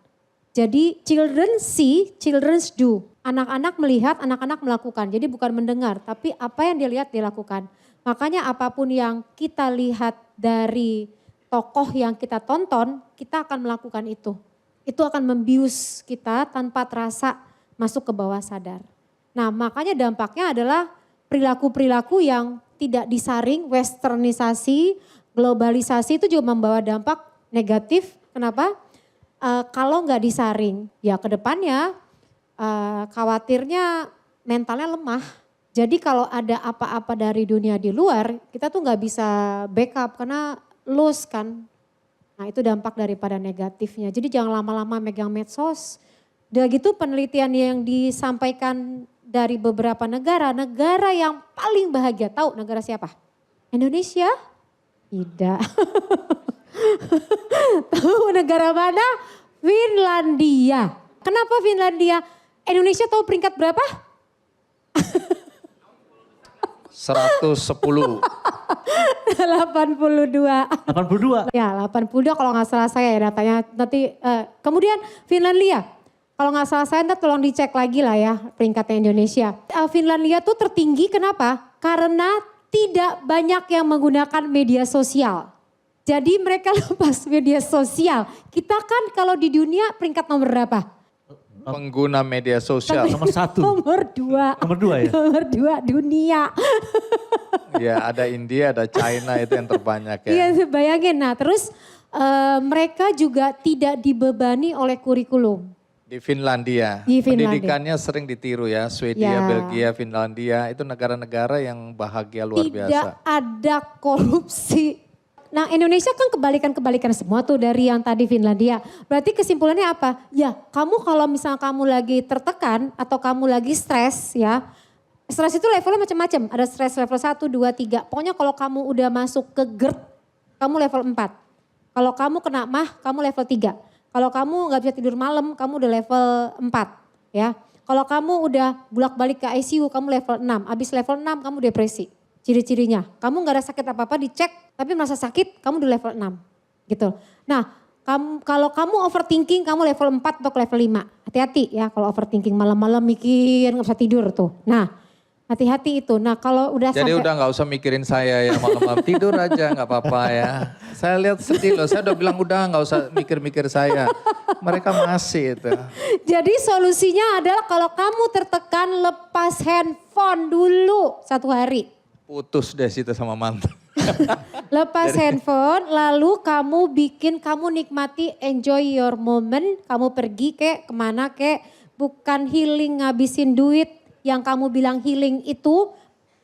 Jadi children see, children do. Anak-anak melihat, anak-anak melakukan. Jadi bukan mendengar, tapi apa yang dia lihat dia lakukan. Makanya apapun yang kita lihat dari tokoh yang kita tonton, kita akan melakukan itu. Itu akan membius kita tanpa terasa masuk ke bawah sadar. Nah makanya dampaknya adalah perilaku-perilaku yang tidak disaring, westernisasi, globalisasi itu juga membawa dampak negatif. Kenapa? Kalau nggak disaring, ya ke depannya khawatirnya mentalnya lemah. Jadi kalau ada apa-apa dari dunia di luar, kita tuh nggak bisa backup karena loss kan. Nah itu dampak daripada negatifnya. Jadi jangan lama-lama megang medsos. Udah gitu penelitian yang disampaikan dari beberapa negara, negara yang paling bahagia, tahu negara siapa? Indonesia? Tidak. Tahu negara mana? Finlandia. Kenapa Finlandia? Indonesia tahu peringkat berapa? 110. 82. 82. Ya 82 kalau nggak salah saya ya datanya. Nanti kemudian Finlandia. Kalau nggak salah saya nanti tolong dicek lagi lah ya peringkatnya Indonesia. Finlandia tuh tertinggi kenapa? Karena tidak banyak yang menggunakan media sosial. Jadi mereka lepas media sosial. Kita kan kalau di dunia peringkat nomor berapa? Pengguna media sosial. Nomor 1. Nomor 2. Nomor 2 ya? Nomor 2 dunia. Ya ada India, ada China itu yang terbanyak ya. Iya bayangin. Nah terus mereka juga tidak dibebani oleh kurikulum. Di Finlandia. Di Finlandia. Pendidikannya sering ditiru ya. Swedia, Ya. Belgia, Finlandia itu negara-negara yang bahagia luar biasa. Tidak ada korupsi. Nah Indonesia kan kebalikan-kebalikan semua tuh dari yang tadi Finlandia. Berarti kesimpulannya apa? Ya kamu kalau misalnya kamu lagi tertekan atau kamu lagi stres ya. Stres itu levelnya macam-macam. Ada stres level 1, 2, 3. Pokoknya kalau kamu udah masuk ke GERD, kamu level 4. Kalau kamu kena MAH, kamu level 3. Kalau kamu gak bisa tidur malam, kamu udah level 4. Ya. Kalau kamu udah bolak-balik ke ICU, kamu level 6. Abis level 6, kamu depresi. Ciri-cirinya, kamu gak ada sakit apa-apa dicek, tapi merasa sakit, kamu di level 6. Gitu. Nah, kalau kamu overthinking, kamu level 4 atau level 5. Hati-hati ya kalau overthinking malam-malam mikir, gak bisa tidur tuh. Nah, hati-hati itu. Nah, kalau udah Jadi sampai... udah gak usah mikirin saya ya malam-malam. Tidur aja gak apa-apa ya. Saya lihat sedih loh, saya udah bilang udah gak usah mikir-mikir saya. Mereka masih itu. Jadi solusinya adalah kalau kamu tertekan, lepas handphone dulu 1 hari. Putus deh situ sama mantan. Lepas handphone, lalu kamu nikmati, enjoy your moment. Kamu pergi kemana bukan healing ngabisin duit. Yang kamu bilang healing itu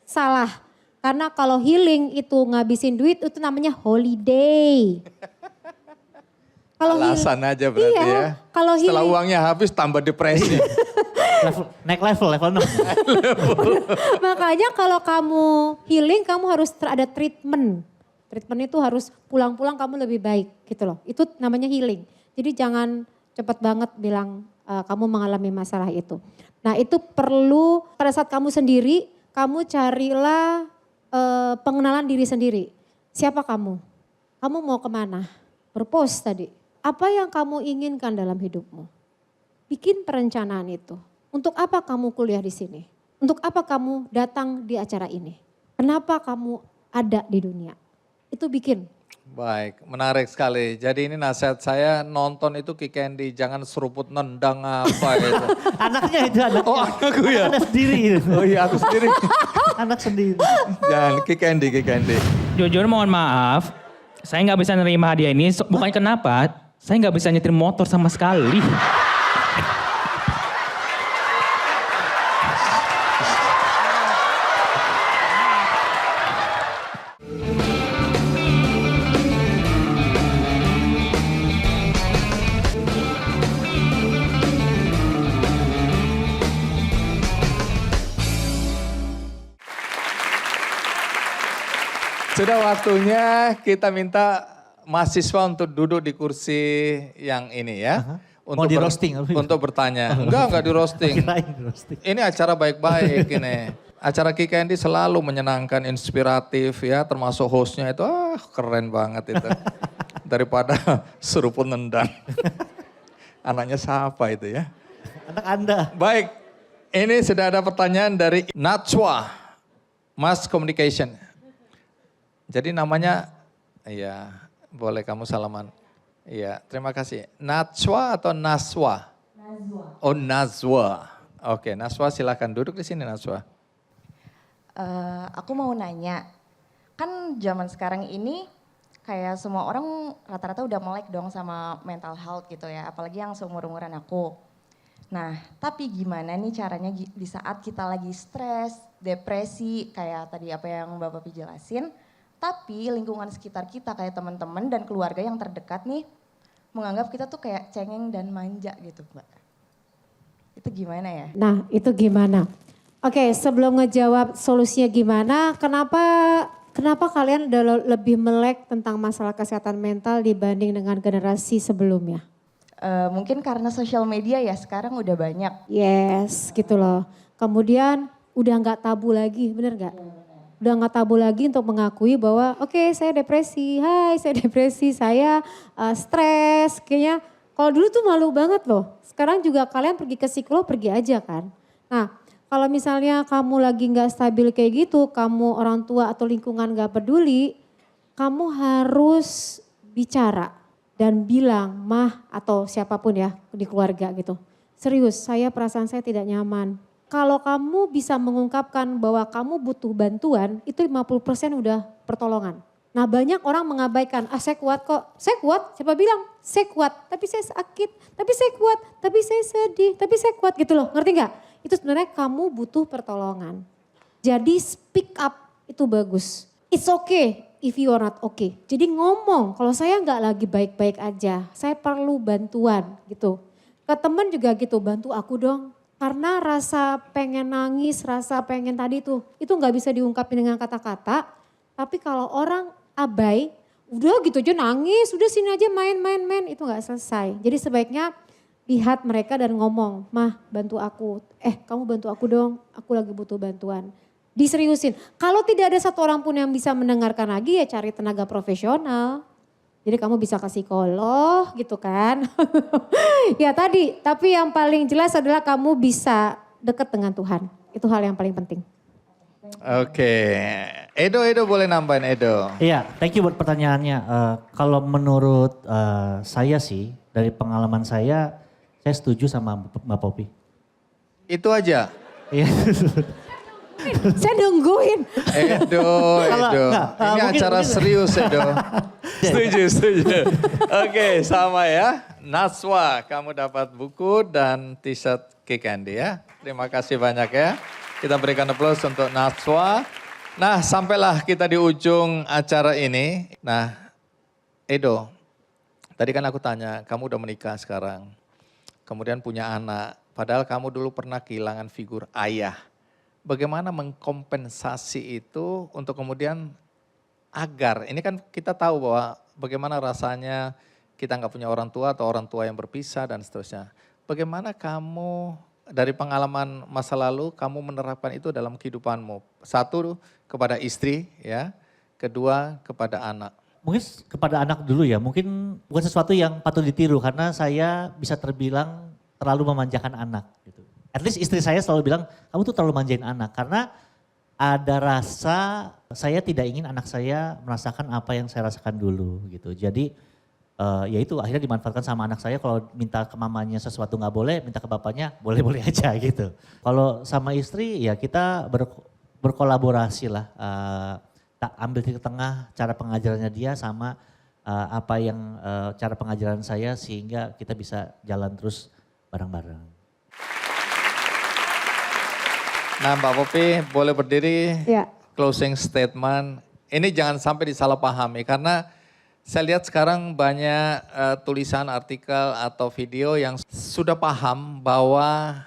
salah. Karena kalau healing itu ngabisin duit itu namanya holiday. Kalau Alasan aja berarti iya, ya. Kalau Setelah healing, uangnya habis tambah depresi. Naik level 6. Makanya kalau kamu healing, kamu harus ada treatment. Treatment itu harus pulang-pulang kamu lebih baik gitu loh. Itu namanya healing. Jadi jangan cepat banget bilang kamu mengalami masalah itu. Nah itu perlu pada saat kamu sendiri, kamu carilah pengenalan diri sendiri. Siapa kamu? Kamu mau kemana? Purpose tadi. Apa yang kamu inginkan dalam hidupmu? Bikin perencanaan itu. Untuk apa kamu kuliah di sini? Untuk apa kamu datang di acara ini? Kenapa kamu ada di dunia? Itu bikin. Baik, menarik sekali. Jadi ini nasihat saya nonton itu Ki Candy, jangan seruput nendang apa itu. Anaknya itu anaknya. Oh anakku ya? Anak sendiri. Oh iya aku sendiri. Anak sendiri. Jangan Ki Candy. Jujur mohon maaf, saya nggak bisa nerima hadiah ini. Bukan kenapa, saya nggak bisa nyetir motor sama sekali. Sudah waktunya kita minta mahasiswa untuk duduk di kursi yang ini ya. Mau di roasting? Untuk bertanya. Enggak di roasting. Kirain di roasting. Ini acara baik-baik ini. Acara Ki Candy selalu menyenangkan, inspiratif ya. Termasuk hostnya itu keren banget itu. Daripada seruput nendang. Anaknya siapa itu ya? Anak Anda. Baik, ini sudah ada pertanyaan dari Najwa, Mass Communication. Jadi namanya, iya boleh kamu salaman. Iya, terima kasih. Najwa atau Naswa? Nazwa. Oh Nazwa. Oke, Naswa silakan duduk di sini Naswa. Aku mau nanya, kan zaman sekarang ini kayak semua orang rata-rata udah melek dong sama mental health gitu ya, apalagi yang seumur-umuran aku. Nah, tapi gimana nih caranya di saat kita lagi stres, depresi, kayak tadi apa yang Bapak Pi jelasin, tapi lingkungan sekitar kita kayak teman-teman dan keluarga yang terdekat nih menganggap kita tuh kayak cengeng dan manja gitu Mbak. Itu gimana ya? Nah itu gimana? Oke, sebelum ngejawab solusinya gimana, kenapa kalian udah lebih melek tentang masalah kesehatan mental dibanding dengan generasi sebelumnya? Mungkin karena sosial media ya sekarang udah banyak. Yes, gitu loh. Kemudian udah nggak tabu lagi, bener nggak? Udah nggak tabu lagi untuk mengakui bahwa oke, saya depresi, saya stres. Kayaknya kalau dulu tuh malu banget loh. Sekarang juga kalian pergi ke psikolog, pergi aja kan. Nah kalau misalnya kamu lagi nggak stabil kayak gitu, kamu orang tua atau lingkungan nggak peduli, kamu harus bicara dan bilang, mah atau siapapun ya di keluarga gitu. Serius, perasaan saya tidak nyaman. Kalau kamu bisa mengungkapkan bahwa kamu butuh bantuan, itu 50% udah pertolongan. Nah banyak orang mengabaikan, saya kuat kok. Saya kuat, siapa bilang? Saya kuat, tapi saya sakit. Tapi saya kuat, tapi saya sedih. Tapi saya kuat gitu loh, ngerti gak? Itu sebenarnya kamu butuh pertolongan. Jadi speak up itu bagus. It's okay if you are not okay. Jadi ngomong, kalau saya gak lagi baik-baik aja, saya perlu bantuan gitu. Ke teman juga gitu, bantu aku dong. Karena rasa pengen nangis, rasa pengen tadi tuh, itu gak bisa diungkapin dengan kata-kata. Tapi kalau orang abai, udah gitu aja nangis, udah sini aja main-main, itu gak selesai. Jadi sebaiknya lihat mereka dan ngomong, mah bantu aku, kamu bantu aku dong, aku lagi butuh bantuan. Diseriusin, kalau tidak ada satu orang pun yang bisa mendengarkan lagi ya cari tenaga profesional. Jadi kamu bisa ke psikolog gitu kan. Ya tadi, tapi yang paling jelas adalah kamu bisa dekat dengan Tuhan. Itu hal yang paling penting. Oke, Edo boleh nambahin Edo. Iya, thank you buat pertanyaannya. Kalau menurut saya sih, dari pengalaman saya setuju sama Mbak Popi. Itu aja. Iya. Saya nungguin. Edo. Ini acara serius Edo. Setuju. Oke, sama ya. Naswa, kamu dapat buku dan t-shirt Ki Candy ya. Terima kasih banyak ya. Kita berikan aplaus untuk Naswa. Nah, sampailah kita di ujung acara ini. Nah, Edo, tadi kan aku tanya, kamu udah menikah sekarang. Kemudian punya anak. Padahal kamu dulu pernah kehilangan figur ayah. Bagaimana mengkompensasi itu untuk kemudian agar, ini kan kita tahu bahwa bagaimana rasanya kita nggak punya orang tua atau orang tua yang berpisah dan seterusnya. Bagaimana kamu dari pengalaman masa lalu kamu menerapkan itu dalam kehidupanmu? Satu kepada istri ya, kedua kepada anak. Mungkin kepada anak dulu ya, mungkin bukan sesuatu yang patut ditiru karena saya bisa terbilang terlalu memanjakan anak gitu. At least istri saya selalu bilang, kamu tuh terlalu manjain anak karena ada rasa saya tidak ingin anak saya merasakan apa yang saya rasakan dulu gitu. Jadi ya itu akhirnya dimanfaatkan sama anak saya, kalau minta ke mamanya sesuatu nggak boleh, minta ke bapaknya boleh-boleh aja gitu. Kalau sama istri ya kita berkolaborasi lah, tak ambil di tengah cara pengajarannya dia sama apa yang cara pengajaran saya sehingga kita bisa jalan terus bareng-bareng. Nah Mbak Popi boleh berdiri, Ya. closing statement. Ini jangan sampai disalahpahami karena saya lihat sekarang banyak tulisan, artikel atau video yang sudah paham bahwa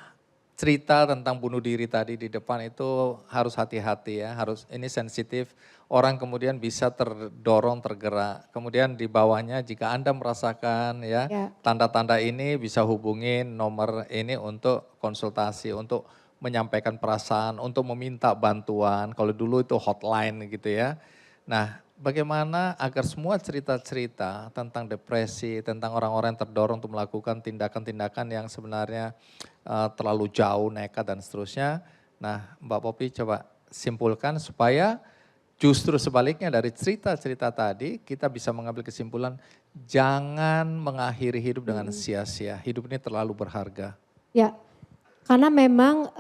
cerita tentang bunuh diri tadi di depan itu harus hati-hati ya, harus ini sensitif. Orang kemudian bisa terdorong, tergerak. Kemudian di bawahnya jika Anda merasakan ya tanda-tanda ini bisa hubungin nomor ini untuk konsultasi, untuk menyampaikan perasaan, untuk meminta bantuan. Kalau dulu itu hotline gitu ya. Nah, bagaimana agar semua cerita-cerita tentang depresi, tentang orang-orang yang terdorong untuk melakukan tindakan-tindakan yang sebenarnya terlalu jauh, nekat dan seterusnya. Nah, Mbak Popi coba simpulkan supaya justru sebaliknya dari cerita-cerita tadi kita bisa mengambil kesimpulan jangan mengakhiri hidup dengan sia-sia. Hidup ini terlalu berharga. Ya, karena memang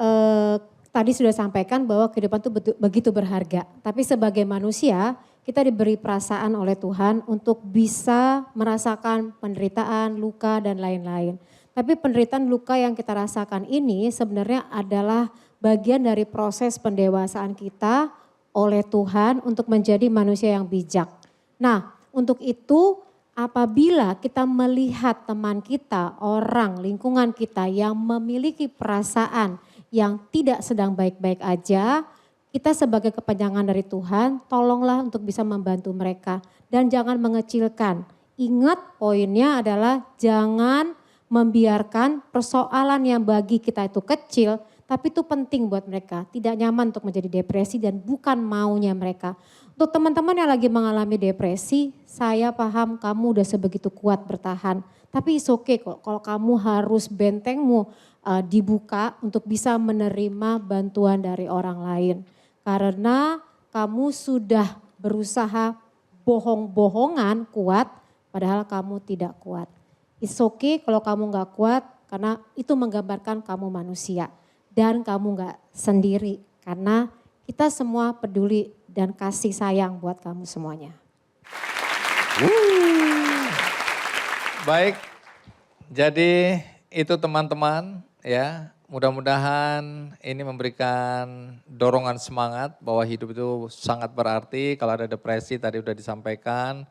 tadi sudah sampaikan bahwa kehidupan itu begitu berharga. Tapi sebagai manusia kita diberi perasaan oleh Tuhan untuk bisa merasakan penderitaan, luka dan lain-lain. Tapi penderitaan luka yang kita rasakan ini sebenarnya adalah bagian dari proses pendewasaan kita oleh Tuhan untuk menjadi manusia yang bijak. Nah, untuk itu apabila kita melihat teman kita, orang, lingkungan kita yang memiliki perasaan yang tidak sedang baik-baik aja, kita sebagai kepanjangan dari Tuhan, tolonglah untuk bisa membantu mereka. Dan jangan mengecilkan. Ingat poinnya adalah jangan membiarkan persoalan yang bagi kita itu kecil, tapi itu penting buat mereka. Tidak nyaman untuk menjadi depresi dan bukan maunya mereka. Untuk teman-teman yang lagi mengalami depresi, saya paham kamu udah sebegitu kuat bertahan. Tapi it's okay kok kalau kamu harus bentengmu dibuka untuk bisa menerima bantuan dari orang lain. Karena kamu sudah berusaha bohong-bohongan kuat, padahal kamu tidak kuat. It's okay kalau kamu gak kuat karena itu menggambarkan kamu manusia. Dan kamu gak sendiri karena kita semua peduli dan kasih sayang buat kamu semuanya. Baik, jadi itu teman-teman ya, mudah-mudahan ini memberikan dorongan semangat bahwa hidup itu sangat berarti. Kalau ada depresi tadi sudah disampaikan,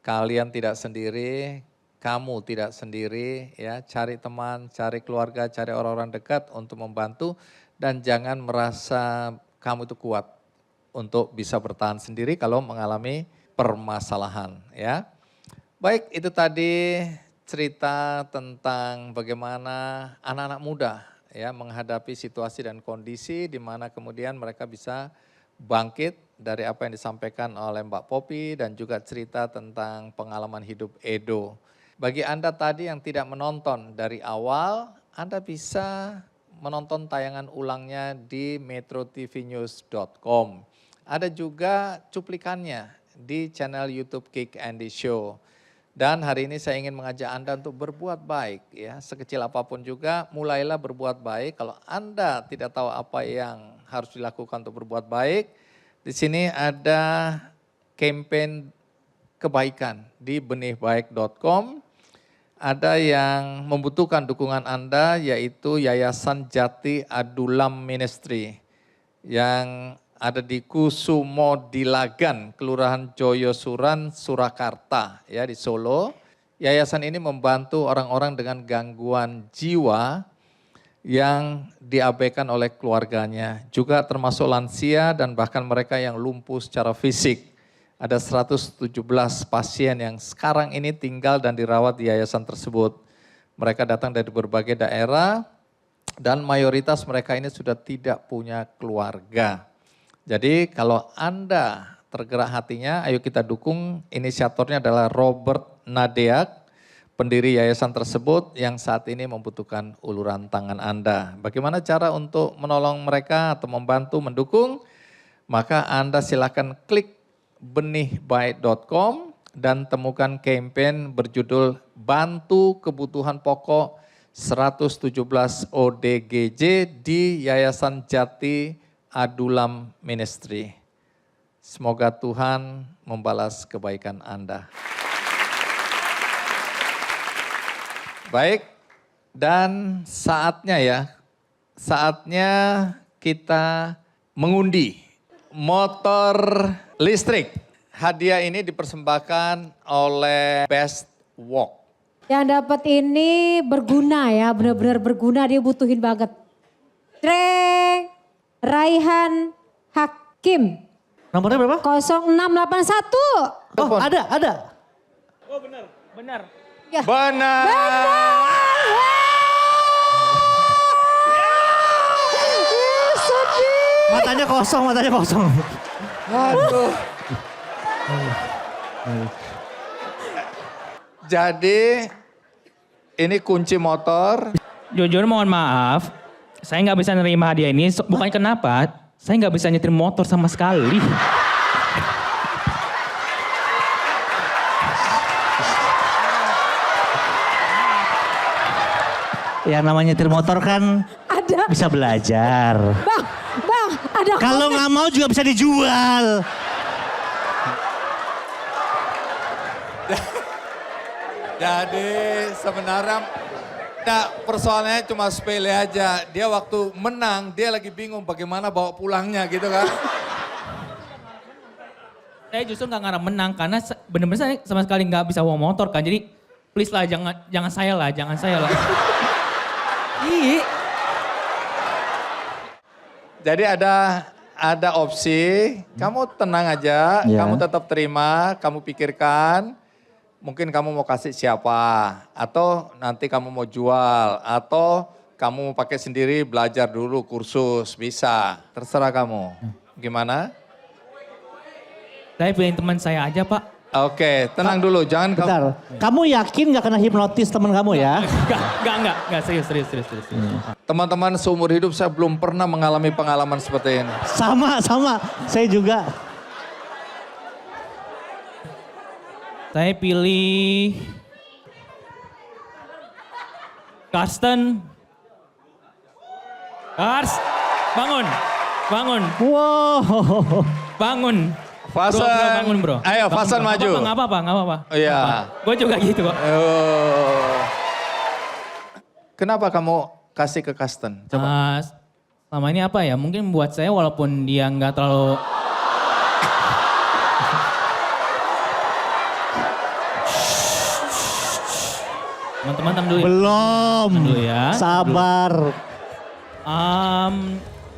kalian tidak sendiri, kamu tidak sendiri ya, cari teman, cari keluarga, cari orang-orang dekat untuk membantu dan jangan merasa kamu itu kuat untuk bisa bertahan sendiri kalau mengalami permasalahan ya. Baik, itu tadi cerita tentang bagaimana anak-anak muda ya menghadapi situasi dan kondisi di mana kemudian mereka bisa bangkit dari apa yang disampaikan oleh Mbak Popi dan juga cerita tentang pengalaman hidup Edo. Bagi Anda tadi yang tidak menonton dari awal, Anda bisa menonton tayangan ulangnya di metrotvnews.com. Ada juga cuplikannya di channel YouTube Kick Andy Show. Dan hari ini saya ingin mengajak Anda untuk berbuat baik ya, sekecil apapun juga mulailah berbuat baik. Kalau Anda tidak tahu apa yang harus dilakukan untuk berbuat baik, di sini ada campaign kebaikan di benihbaik.com. Ada yang membutuhkan dukungan Anda yaitu Yayasan Jati Adulam Ministry yang ada di Kusumo Dilagan, Kelurahan Joyosuran, Surakarta ya di Solo. Yayasan ini membantu orang-orang dengan gangguan jiwa yang diabaikan oleh keluarganya, juga termasuk lansia dan bahkan mereka yang lumpuh secara fisik. Ada 117 pasien yang sekarang ini tinggal dan dirawat di yayasan tersebut. Mereka datang dari berbagai daerah dan mayoritas mereka ini sudah tidak punya keluarga. Jadi kalau Anda tergerak hatinya, ayo kita dukung. Inisiatornya adalah Robert Nadeak, pendiri yayasan tersebut yang saat ini membutuhkan uluran tangan Anda. Bagaimana cara untuk menolong mereka atau membantu, mendukung? Maka Anda silakan klik benihbaik.com dan temukan campaign berjudul Bantu Kebutuhan Pokok 117 ODGJ di Yayasan Jati Adulam Ministry. Semoga Tuhan membalas kebaikan Anda. Baik, dan saatnya kita mengundi motor listrik. Hadiah ini dipersembahkan oleh Best Walk. Yang dapat ini berguna ya, benar-benar berguna, dia butuhin banget. Treng, Raihan Hakim. Nomornya berapa? 0681. Oh ada. Benar. Ya. Benar. Matanya kosong. Aduh. Jadi ini kunci motor. Jujur mohon maaf, saya nggak bisa nerima hadiah ini. Bukan kenapa, saya nggak bisa nyetir motor sama sekali. Ya namanya nyetir motor kan Ada. bisa belajar. Bang, ada. Kalau nggak mau juga bisa dijual. Jadi sebenarnya persoalannya cuma sepele aja. Dia waktu menang, dia lagi bingung bagaimana bawa pulangnya gitu kan. Saya justru nggak ngarep menang karena bener-bener saya sama sekali nggak bisa bawa motor kan. Jadi please lah jangan saya lah. Ih. Jadi ada opsi, kamu tenang aja, Ya. kamu tetap terima, kamu pikirkan. Mungkin kamu mau kasih siapa, atau nanti kamu mau jual, atau kamu mau pakai sendiri belajar dulu kursus, bisa. Terserah kamu. Gimana? Saya pilih teman saya aja Pak. Oke, tenang dulu, jangan kamu. Bentar, kamu yakin nggak kena hipnotis teman kamu ya? Enggak, serius. Teman-teman, seumur hidup saya belum pernah mengalami pengalaman seperti ini. Sama, saya juga. Saya pilih Karsten. Bangun. Wow. Bangun. Fasan. Bro, bangun bro. Ayo, Bangun, Fasan bro. maju. Nggak apa-apa. Oh, iya. Gue juga gitu kok. Oh. Kenapa kamu kasih ke Karsten? Coba. Selama ini apa ya, mungkin buat saya walaupun dia nggak terlalu... Teman-teman tam dulu ya. Belum. Tahan dulu ya. Sabar.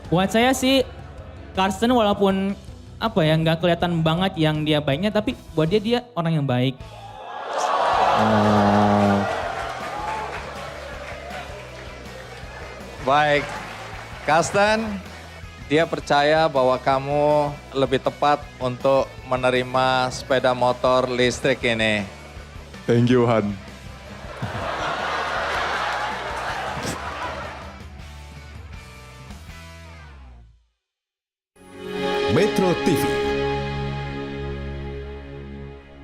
Buat saya sih Karsten walaupun apa ya nggak kelihatan banget yang dia baiknya, tapi buat dia orang yang baik. Baik, Karsten, dia percaya bahwa kamu lebih tepat untuk menerima sepeda motor listrik ini. Thank you, Han. Metro TV